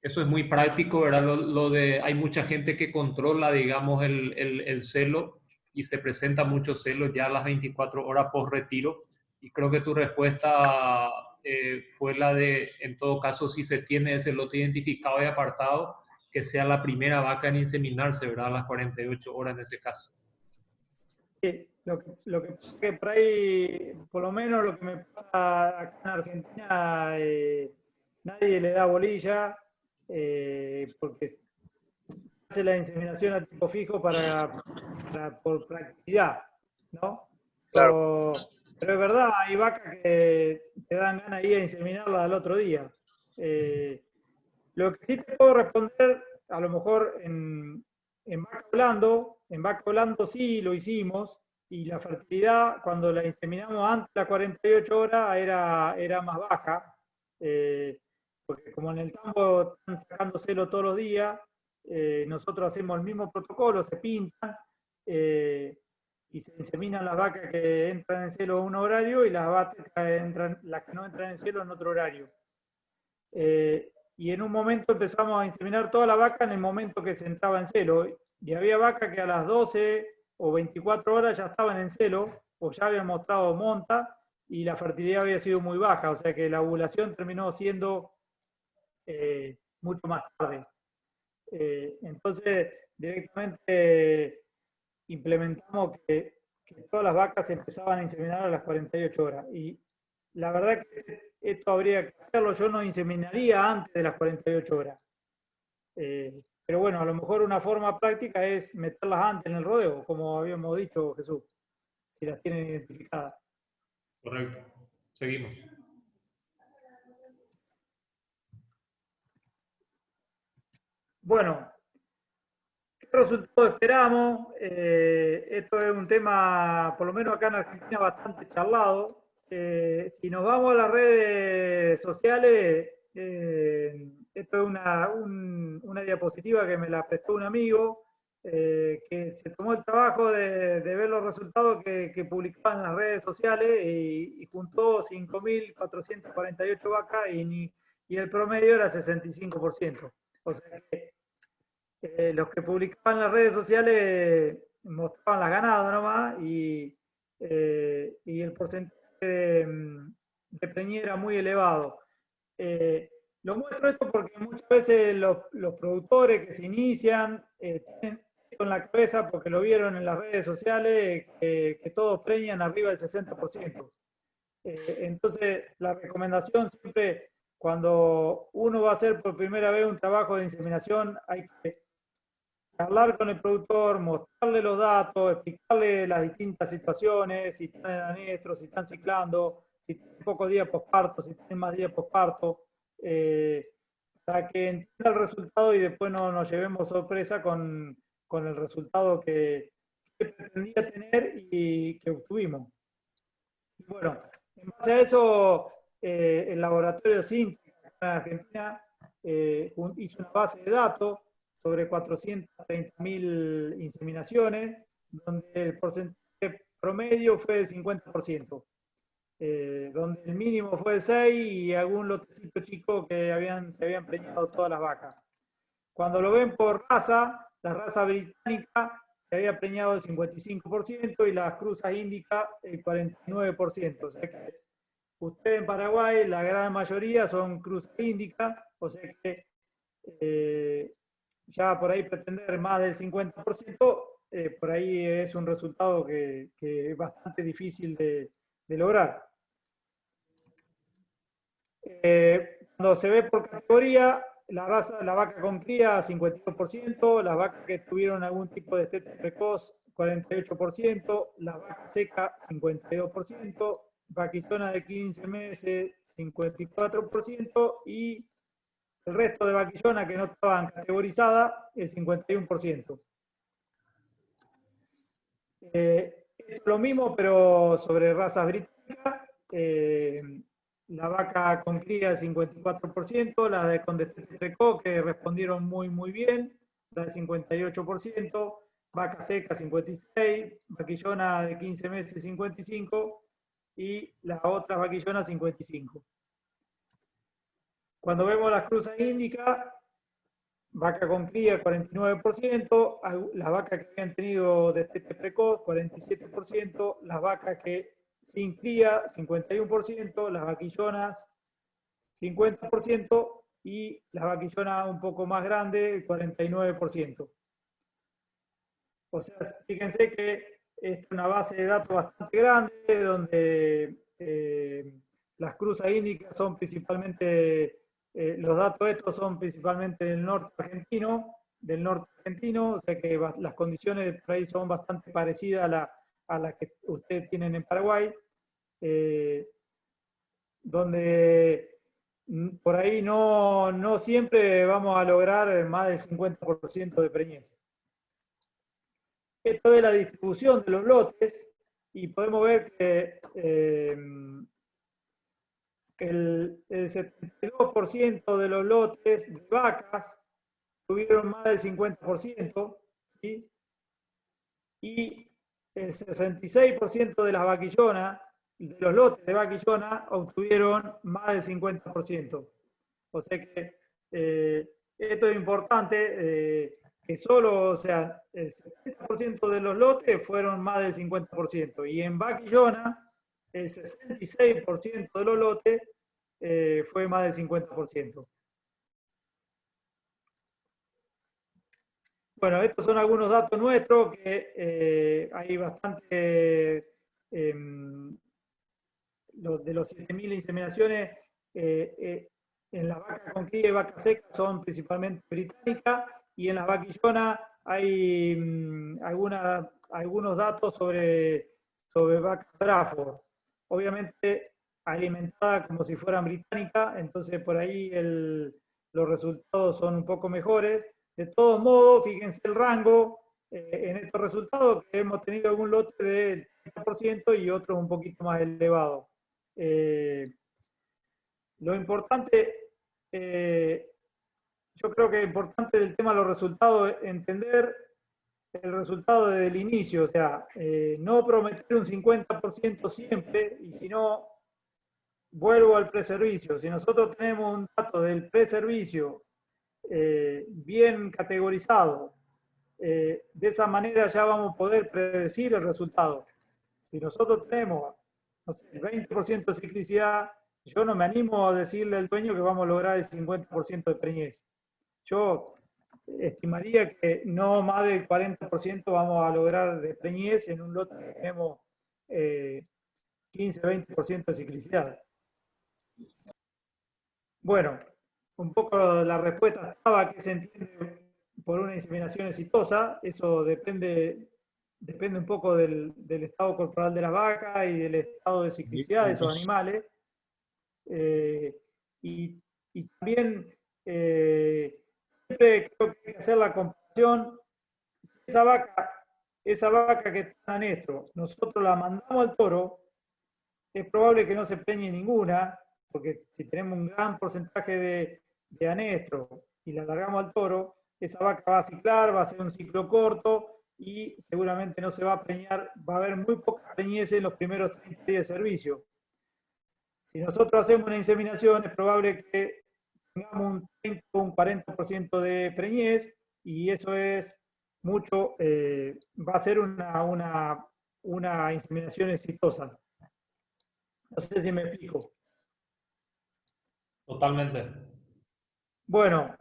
eso es muy práctico, ¿verdad? Lo de, hay mucha gente que controla, digamos, el celo y se presenta mucho celo ya a las 24 horas post retiro. Y creo que tu respuesta fue la de, en todo caso, si se tiene ese lote identificado y apartado, que sea la primera vaca en inseminarse, ¿verdad? A las 48 horas en ese caso. Sí, lo que pasa es que por ahí, por lo menos lo que me pasa acá en Argentina, nadie le da bolilla, porque hace la inseminación a tipo fijo por practicidad, ¿no? Claro. Pero es verdad, hay vacas que te dan ganas de ir a inseminarla al otro día. Lo que sí te puedo responder, a lo mejor en vaca volando sí lo hicimos, y la fertilidad cuando la inseminamos antes de las 48 horas era más baja, porque como en el tambo están sacando celo todos los días, nosotros hacemos el mismo protocolo, se pintan y se inseminan las vacas que entran en celo en un horario y las vacas las que no entran en celo en otro horario. Y en un momento empezamos a inseminar toda la vaca en el momento que se entraba en celo. Y había vacas que a las 12 o 24 horas ya estaban en celo o ya habían mostrado monta y la fertilidad había sido muy baja. O sea que la ovulación terminó siendo mucho más tarde. Entonces, directamente implementamos que todas las vacas empezaban a inseminar a las 48 horas. Y la verdad que esto habría que hacerlo, yo no inseminaría antes de las 48 horas. Pero bueno, a lo mejor una forma práctica es meterlas antes en el rodeo, como habíamos dicho, Jesús, si las tienen identificadas. Correcto. Seguimos. Bueno, ¿Qué resultado esperamos? Esto es un tema, por lo menos acá en Argentina, bastante charlado. Si nos vamos a las redes sociales, esto es una diapositiva que me la prestó un amigo, que se tomó el trabajo de ver los resultados que publicaban en las redes sociales y juntó 5.448 vacas y el promedio era 65%. O sea que los que publicaban en las redes sociales mostraban las ganadas nomás y el porcentaje de preñez era muy elevado. Lo muestro esto porque muchas veces los productores que se inician tienen esto en la cabeza porque lo vieron en las redes sociales, que todos preñan arriba del 60%. Entonces, la recomendación siempre, cuando uno va a hacer por primera vez un trabajo de inseminación, hay que hablar con el productor, mostrarle los datos, explicarle las distintas situaciones, si están en anestro, si están ciclando, si tienen pocos días posparto, si tienen más días posparto, para que entienda el resultado y después no nos llevemos sorpresa con el resultado que pretendía tener y que obtuvimos. Y bueno, en base a eso, el laboratorio Sinti en Argentina hizo una base de datos sobre 430.000 inseminaciones, donde el porcentaje promedio fue del 50%, donde el mínimo fue de 6 y algún lotecito chico que se habían preñado todas las vacas. Cuando lo ven por raza, la raza británica se había preñado el 55% y las cruzas índicas el 49%. O sea que ustedes en Paraguay, la gran mayoría son cruzas índicas, o sea que ya por ahí pretender más del 50%, por ahí es un resultado que es bastante difícil de lograr. Cuando se ve por categoría, la vaca con cría 52%, las vacas que tuvieron algún tipo de destete precoz 48%, la vaca seca 52%, vaquillona de 15 meses 54% y el resto de vaquillonas que no estaban categorizadas, el 51%. Es lo mismo, pero sobre razas británicas. La vaca con cría, el 54%, la de con destete precoz, que respondieron muy bien, da el 58%, vaca seca, 56%, vaquillona de 15 meses, 55%, y las otras vaquillonas, 55%. Cuando vemos las cruzas índicas, vaca con cría, 49%, las vacas que habían tenido destete precoz, 47%, las vacas que sin cría, 51%, las vaquillonas, 50%, y las vaquillonas un poco más grandes, 49%. O sea, fíjense que es una base de datos bastante grande, donde las cruzas índicas son principalmente, los datos estos son principalmente del norte argentino, o sea que las condiciones por ahí son bastante parecidas a las que ustedes tienen en Paraguay, donde por ahí no siempre vamos a lograr más del 50% de preñez. Esto es la distribución de los lotes y podemos ver que el 72% de los lotes de vacas tuvieron más del 50%, ¿sí? Y el 66% de las vaquillonas, de los lotes de vaquillona, obtuvieron más del 50%. O sea que esto es importante, que solo, o sea, el 70% de los lotes fueron más del 50%. Y en vaquillona, el 66% de los lotes fue más del 50%. Bueno, estos son algunos datos nuestros que hay bastante, de los 7.000 inseminaciones, en las vacas con cría y vacas secas son principalmente británicas, y en las vaquillonas hay algunos datos sobre vacas Braford. Obviamente alimentadas como si fueran británicas, entonces por ahí los resultados son un poco mejores, De todos modos, fíjense el rango en estos resultados, que hemos tenido algún lote del 30% y otros un poquito más elevado. Lo importante, yo creo que es importante del tema de los resultados, entender el resultado desde el inicio, o sea, no prometer un 50% siempre, y si no, vuelvo al preservicio. Si nosotros tenemos un dato del preservicio bien categorizado, de esa manera ya vamos a poder predecir el resultado. Si nosotros tenemos, no sé, el 20% de ciclicidad, yo no me animo a decirle al dueño que vamos a lograr el 50% de preñez. Yo estimaría que no más del 40% vamos a lograr de preñez en un lote que tenemos 15-20% de ciclicidad. Bueno, un poco la respuesta estaba que se entiende por una inseminación exitosa. Eso depende un poco del estado corporal de la vaca y del estado de ciclicidad de esos animales. Y también siempre creo que hay que hacer la comparación. Esa vaca que está en anestro, nosotros la mandamos al toro, es probable que no se preñe ninguna, porque si tenemos un gran porcentaje de anestro y la largamos al toro, esa vaca va a ciclar, va a ser un ciclo corto y seguramente no se va a preñar, va a haber muy poca preñez en los primeros 30 días de servicio. Si nosotros hacemos una inseminación, es probable que tengamos un 30 o un 40% de preñez, y eso es mucho, va a ser una inseminación exitosa. No sé si me explico. Totalmente. Bueno,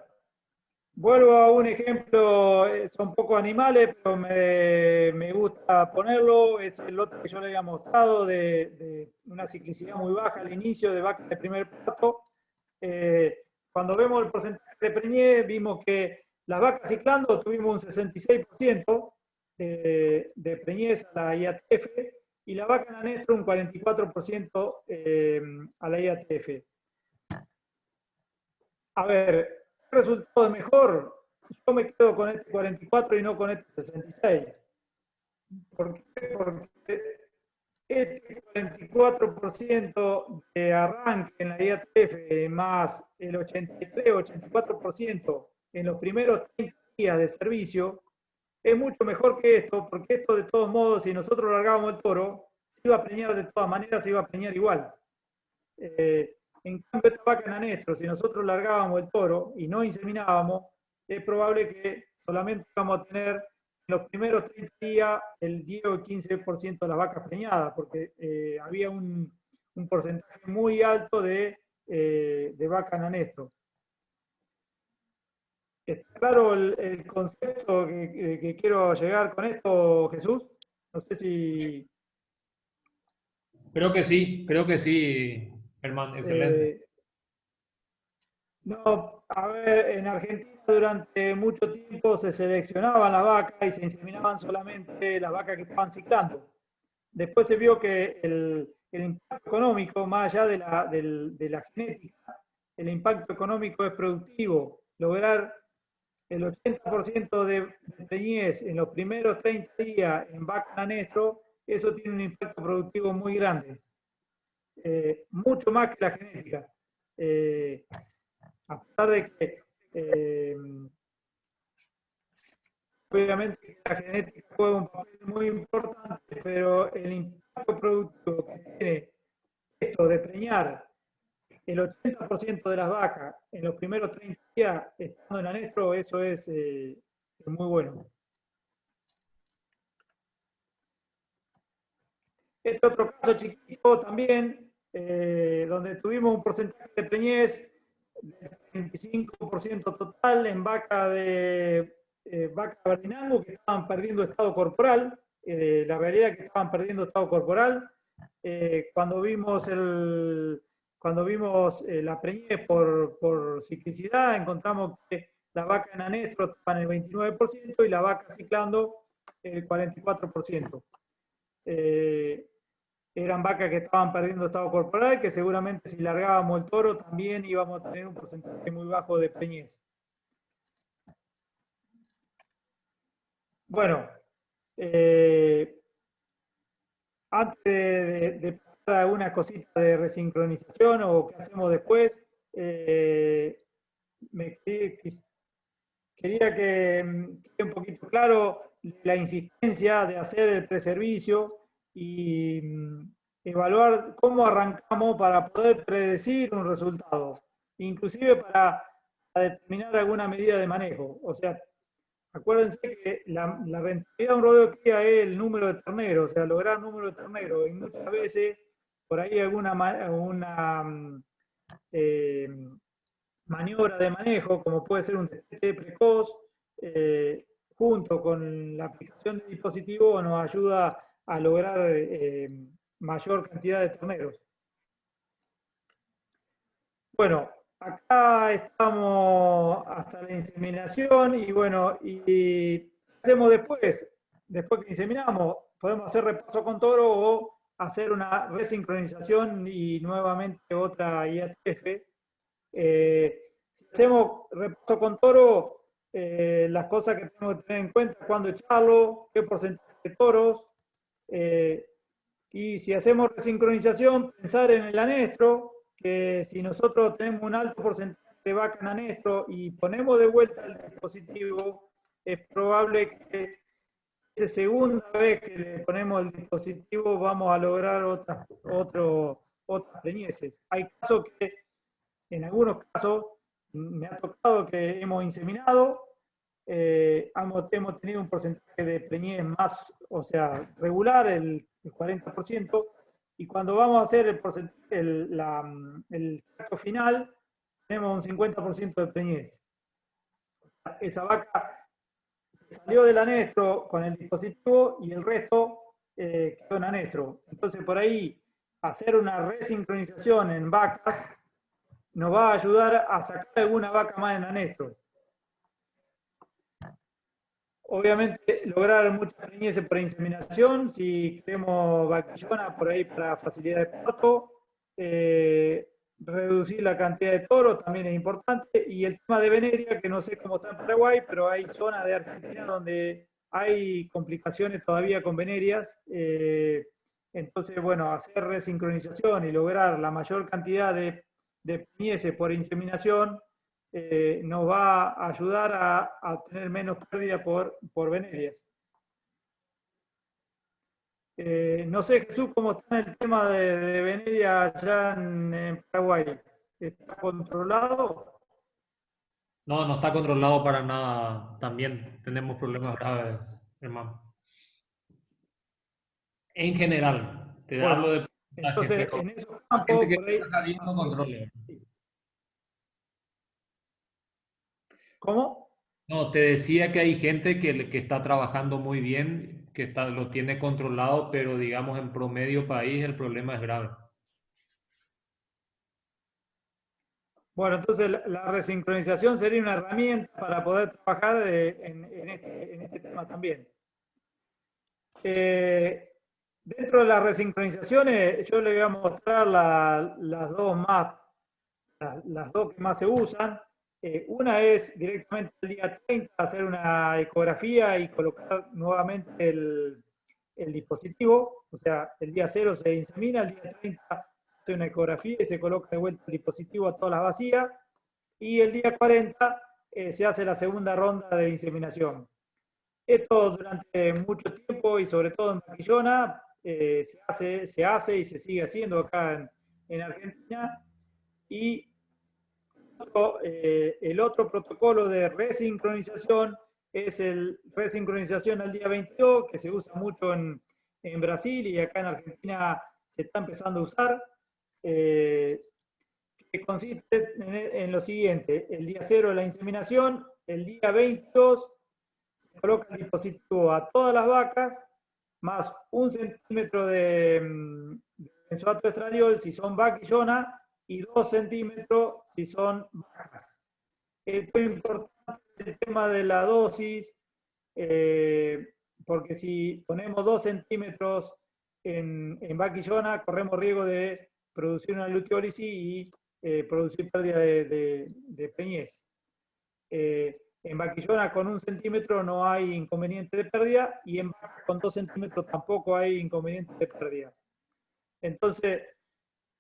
vuelvo a un ejemplo, son pocos animales, pero me gusta ponerlo. Es el lote que yo le había mostrado de una ciclicidad muy baja al inicio de vaca de primer parto. Cuando vemos el porcentaje de preñez, vimos que las vacas ciclando tuvimos un 66% de preñez a la IATF y la vaca en anestro un 44% a la IATF. A ver, ¿qué resultado es mejor? Yo me quedo con este 44 y no con este 66. ¿Por qué? Porque este 44% de arranque en la IATF más el 83-84% en los primeros 30 días de servicio es mucho mejor que esto, porque esto de todos modos, si nosotros largábamos el toro, se iba a preñar de todas maneras, se iba a preñar igual. En cambio, esta vaca en anestro, si nosotros largábamos el toro y no inseminábamos, es probable que solamente vamos a tener en los primeros 30 días el 10 o el 15% de las vacas preñadas, porque había un porcentaje muy alto de vaca en anestro. ¿Está claro el concepto que quiero llegar con esto, Jesús? No sé si... Creo que sí, Germán, excelente. No, a ver, en Argentina durante mucho tiempo se seleccionaban las vacas y se inseminaban solamente las vacas que estaban ciclando. Después se vio que el impacto económico, más allá de la genética, el impacto económico es productivo. Lograr el 80% de preñez en los primeros 30 días en vaca en anestro, eso tiene un impacto productivo muy grande. Mucho más que la genética. A pesar de que obviamente la genética juega un papel muy importante, pero el impacto productivo que tiene esto de preñar el 80% de las vacas en los primeros 30 días estando en anestro, eso es muy bueno. Este otro caso chiquito también, donde tuvimos un porcentaje de preñez del 25% total en vaca de vaca Berdinango que estaban perdiendo estado corporal. La realidad es que estaban perdiendo estado corporal. Cuando vimos la preñez por ciclicidad, encontramos que la vaca en anestro estaba en el 29% y la vaca ciclando el 44%. Eran vacas que estaban perdiendo estado corporal, que seguramente si largábamos el toro también íbamos a tener un porcentaje muy bajo de preñez. Bueno, antes de pasar a alguna cosita de resincronización o qué hacemos después, quería que quede un poquito claro la insistencia de hacer el preservicio y evaluar cómo arrancamos para poder predecir un resultado, inclusive para determinar alguna medida de manejo. O sea, acuérdense que la rentabilidad de un rodeo de cría es el número de terneros, o sea, lograr número de terneros, y muchas veces por ahí alguna maniobra de manejo, como puede ser un destete precoz, junto con la aplicación de dispositivo, nos ayuda a lograr mayor cantidad de terneros. Bueno, acá estamos hasta la inseminación y bueno, y ¿qué hacemos después? Después que inseminamos, podemos hacer repaso con toro o hacer una resincronización y nuevamente otra IATF. Si hacemos repaso con toro, las cosas que tenemos que tener en cuenta, cuándo echarlo, qué porcentaje de toros, y si hacemos resincronización, pensar en el anestro, que si nosotros tenemos un alto porcentaje de vaca en anestro y ponemos de vuelta el dispositivo, es probable que esa segunda vez que le ponemos el dispositivo vamos a lograr otras preñeces. Hay casos que, en algunos casos, me ha tocado que hemos inseminado, hemos tenido un porcentaje de preñez más, o sea, regular, el 40%, y cuando vamos a hacer el tracto final, tenemos un 50% de preñez. Esa vaca salió del anestro con el dispositivo y el resto quedó en anestro. Entonces, por ahí, hacer una resincronización en vacas nos va a ayudar a sacar alguna vaca más en anestro. Obviamente, lograr mucha preñez por inseminación, si queremos vaquillona por ahí para facilidad de parto, reducir la cantidad de toros también es importante, y el tema de veneria, que no sé cómo está en Paraguay, pero hay zonas de Argentina donde hay complicaciones todavía con venerias, entonces, bueno, hacer resincronización y lograr la mayor cantidad de preñeces por inseminación, nos va a ayudar a tener menos pérdida por venerias. No sé, Jesús, cómo está el tema de veneria allá en Paraguay. ¿Está controlado? No, no está controlado para nada. También tenemos problemas graves, hermano. En general, te Bueno, hablo de entonces, pero en esos la campos, gente que por ahí... está saliendo controle. ¿Cómo? No, te decía que hay gente que está trabajando muy bien, que lo tiene controlado, pero digamos en promedio país el problema es grave. Bueno, entonces la resincronización sería una herramienta para poder trabajar en este tema también. Dentro de las resincronizaciones, yo le voy a mostrar las dos que más se usan. Una es directamente el día 30 hacer una ecografía y colocar nuevamente el dispositivo. O sea, el día 0 se insemina, el día 30 se hace una ecografía y se coloca de vuelta el dispositivo a todas las vacías. Y el día 40 se hace la segunda ronda de inseminación. Esto durante mucho tiempo y sobre todo en vaquillona se hace y se sigue haciendo acá en Argentina. Y el otro protocolo de resincronización es el resincronización al día 22, que se usa mucho en Brasil y acá en Argentina se está empezando a usar, que consiste en lo siguiente: el día 0 de la inseminación, el día 22 se coloca el dispositivo a todas las vacas, más 1 centímetro de benzoato de estradiol si son vaquillona, y 2 centímetros si son vacas. Esto es importante el tema de la dosis, porque si ponemos 2 centímetros en vaquillona, corremos riesgo de producir una luteólisis y producir pérdida de preñez. En vaquillona con 1 centímetro no hay inconveniente de pérdida y en vaca con 2 centímetros tampoco hay inconveniente de pérdida. Entonces,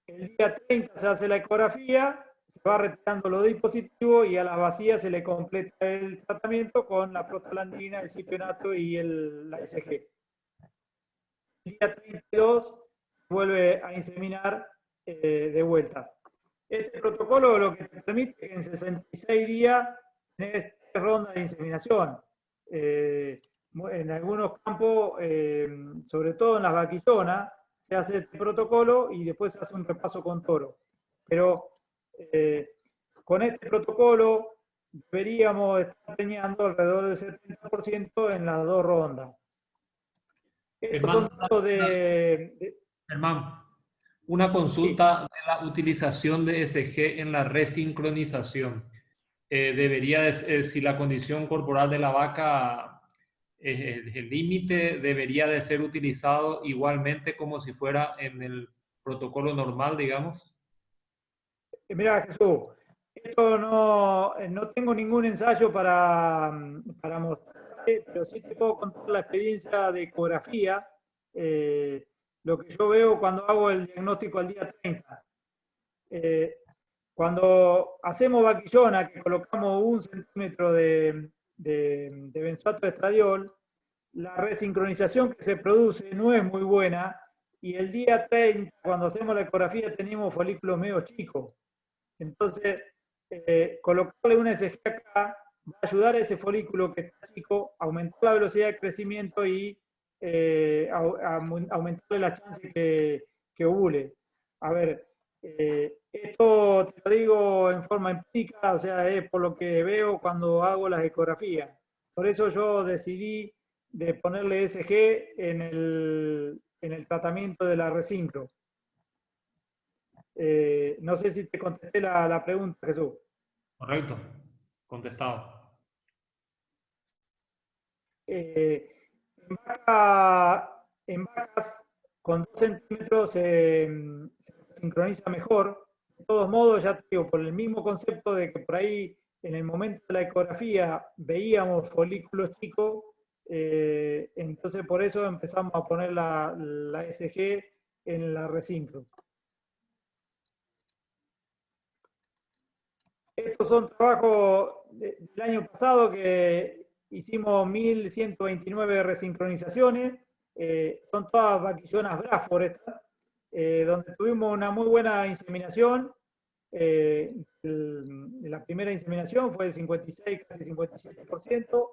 el día 30 se hace la ecografía, se va retirando los dispositivos y a las vacías se le completa el tratamiento con la prostaglandina, el cipionato y la SG. El día 32 se vuelve a inseminar de vuelta. Este protocolo lo que te permite es que en 66 días tenés 3 rondas de inseminación. En algunos campos, sobre todo en las vaquillonas, se hace este protocolo y después se hace un repaso con toro. Pero con este protocolo deberíamos estar teniendo alrededor del 70% en las 2 rondas. Estos son datos Germán, una consulta de la utilización de SG en la resincronización. Si la condición corporal de la vaca es el límite, debería de ser utilizado igualmente como si fuera en el protocolo normal, digamos. Mira, Jesús, esto no tengo ningún ensayo para mostrarte, pero sí te puedo contar la experiencia de ecografía, lo que yo veo cuando hago el diagnóstico al día 30. Cuando hacemos vaquillona, que colocamos 1 centímetro de benzoato de estradiol, la resincronización que se produce no es muy buena, y el día 30, cuando hacemos la ecografía, tenemos folículos medio chicos. Entonces, colocarle una SG acá va a ayudar a ese folículo que está chico a aumentar la velocidad de crecimiento y aumentarle la chance que ovule. A ver, esto te lo digo en forma empírica, o sea, es por lo que veo cuando hago las ecografías. Por eso yo decidí de ponerle SG en el tratamiento de la resincro. No sé si te contesté la pregunta, Jesús. Correcto, contestado. En vacas con 2 centímetros se sincroniza mejor. De todos modos, ya te digo, por el mismo concepto de que por ahí en el momento de la ecografía veíamos folículos chicos, entonces por eso empezamos a poner la SG en la resincro. Estos son trabajos del año pasado que hicimos 1129 resincronizaciones, son todas vaquillonas Braford, donde tuvimos una muy buena inseminación. La primera inseminación fue del 56, casi 57%,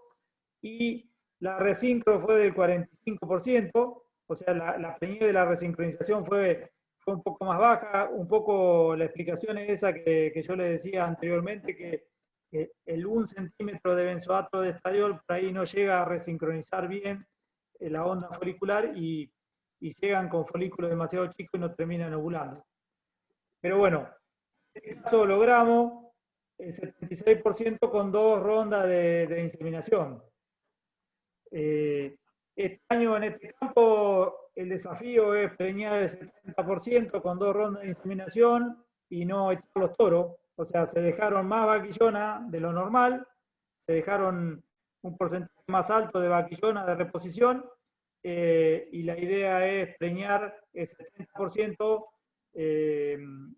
y la resincro fue del 45%, o sea, la preñez de la resincronización fue un poco más baja. Un poco la explicación es esa que yo le decía anteriormente, que el 1 centímetro de benzoato de estradiol por ahí no llega a resincronizar bien la onda folicular y llegan con folículos demasiado chicos y no terminan ovulando. Pero bueno, en este caso logramos el 76% con 2 rondas de inseminación. Este año en este campo el desafío es preñar el 70% con 2 rondas de inseminación y no echar los toros. O sea, se dejaron más vaquillona de lo normal, se dejaron un porcentaje más alto de vaquillona de reposición, y la idea es preñar el 70%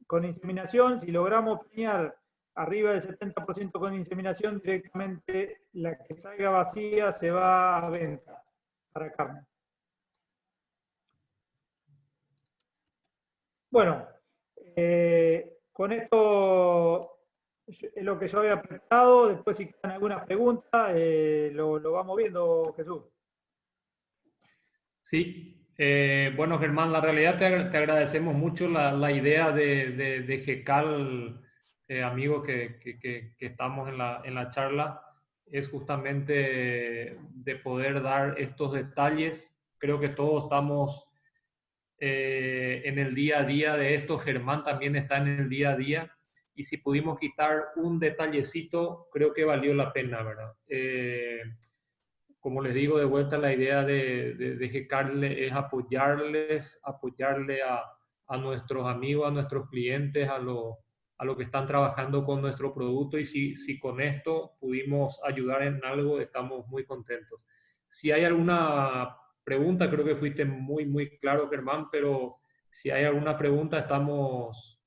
con inseminación. Si logramos preñar arriba del 70% con inseminación, directamente la que salga vacía se va a venta para carne. Bueno, con esto es lo que yo había preparado. Después, si quedan algunas preguntas, lo vamos viendo, Jesús. Sí, bueno, Germán, la realidad te agradecemos mucho la idea de GECAL, amigo, que estamos en la charla, es justamente de poder dar estos detalles. Creo que todos estamos en el día a día de esto. Germán también está en el día a día, y si pudimos quitar un detallecito, creo que valió la pena, ¿verdad? Como les digo, de vuelta, la idea de GECAL es apoyarle a nuestros amigos, a nuestros clientes, a los a lo que están trabajando con nuestro producto, y si con esto pudimos ayudar en algo, estamos muy contentos. Si hay alguna pregunta, creo que fuiste muy claro, Germán, pero si hay alguna pregunta, estamos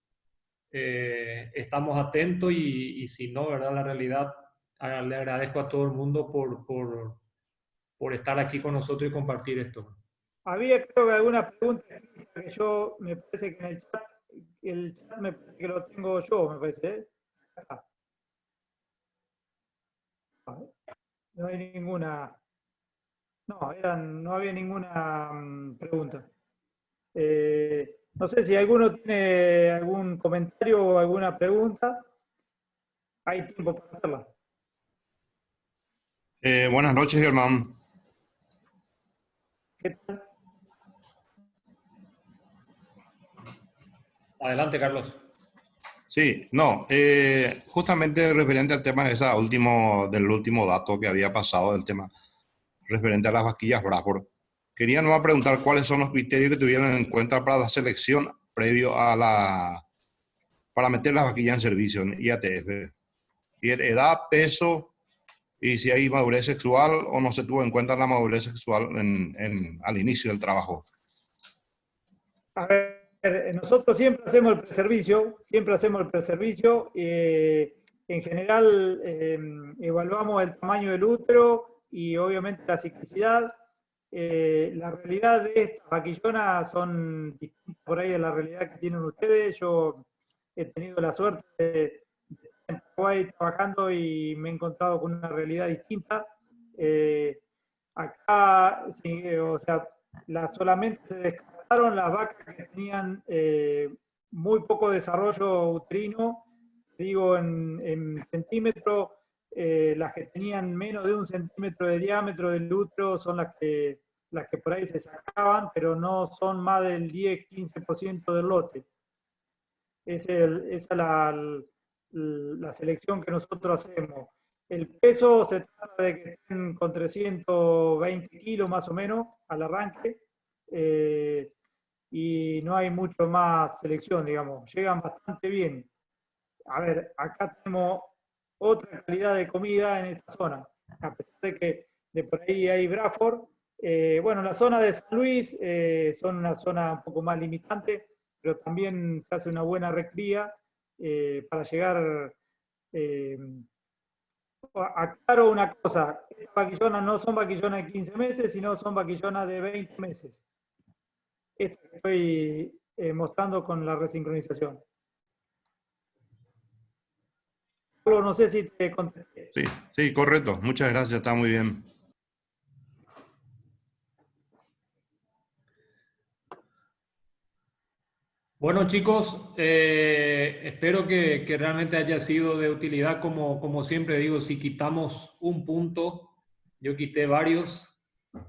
atentos, y si no, ¿verdad? La realidad, le agradezco a todo el mundo por estar aquí con nosotros y compartir esto. Había, creo que alguna pregunta que yo, me parece que en el chat me parece que lo tengo yo, me parece. Acá. No hay ninguna. No había ninguna pregunta. No sé si alguno tiene algún comentario o alguna pregunta. Hay tiempo para hacerla. Buenas noches, Germán. ¿Qué tal? Adelante, Carlos. Sí, no, justamente referente al tema del último dato que había pasado, del tema referente a las vaquillas Brasford. Quería nomás preguntar cuáles son los criterios que tuvieron en cuenta para la selección previo para meter las vaquillas en servicio en IATF. Edad, peso, y si hay madurez sexual o no se tuvo en cuenta la madurez sexual al inicio del trabajo. A ver, nosotros siempre hacemos el preservicio. En general, evaluamos el tamaño del útero y obviamente la ciclicidad. La realidad de estas vaquillonas son distintas por ahí a la realidad que tienen ustedes. Yo he tenido la suerte de estar en Paraguay trabajando y me he encontrado con una realidad distinta. Acá, sí, o sea, solamente se descartaron las vacas que tenían muy poco desarrollo uterino, digo en centímetros. Las que tenían menos de 1 centímetro de diámetro del útero son las que por ahí se sacaban, pero no son más del 10-15% del lote. Esa es la selección que nosotros hacemos. El peso se trata de que estén con 320 kilos más o menos al arranque, y no hay mucho más selección, digamos. Llegan bastante bien. A ver, acá tenemos otra calidad de comida en esta zona, a pesar de que de por ahí hay Brasford. Bueno, la zona de San Luis son una zona un poco más limitante, pero también se hace una buena recría para llegar. Aclaro una cosa, estas vaquillonas no son vaquillonas de 15 meses, sino son vaquillonas de 20 meses. Esto que estoy mostrando con la resincronización. No sé si te contesté. Sí, correcto. Muchas gracias, está muy bien. Bueno, chicos, espero que realmente haya sido de utilidad. Como siempre digo, si quitamos un punto, yo quité varios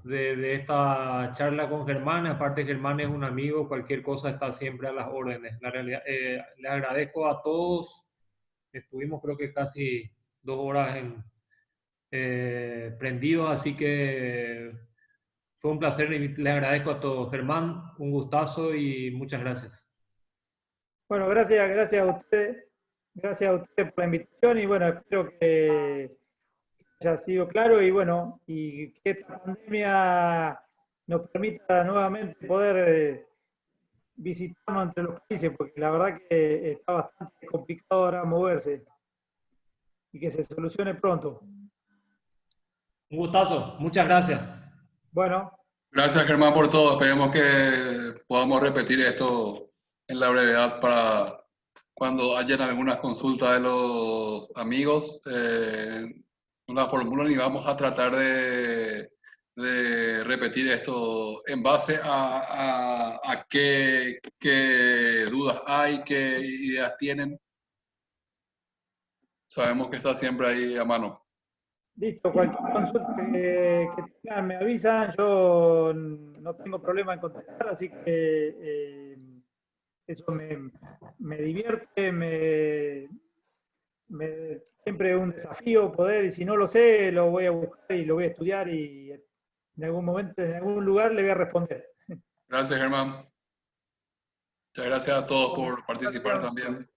de esta charla con Germán. Aparte, Germán es un amigo, cualquier cosa está siempre a las órdenes. La realidad, les agradezco a todos. Estuvimos creo que casi 2 horas prendidos, así que fue un placer y les agradezco a todos. Germán, un gustazo y muchas gracias. Bueno, gracias a ustedes. Gracias a ustedes por la invitación y bueno, espero que haya sido claro y bueno, y que esta pandemia nos permita nuevamente poder visitarnos entre los países, porque la verdad que está bastante complicado ahora moverse y que se solucione pronto. Un gustazo, muchas gracias. Bueno. Gracias, Germán, por todo. Esperemos que podamos repetir esto en la brevedad para cuando hayan algunas consultas de los amigos. No la formulan y vamos a tratar de repetir esto en base a qué dudas hay, qué ideas tienen. Sabemos que está siempre ahí a mano. Listo, cualquier consulta que tengan me avisan, yo no tengo problema en contestar, así que eso me divierte, siempre es un desafío poder, y si no lo sé, lo voy a buscar y lo voy a estudiar y en algún momento, en algún lugar le voy a responder. Gracias, Germán. Muchas gracias a todos por participar también.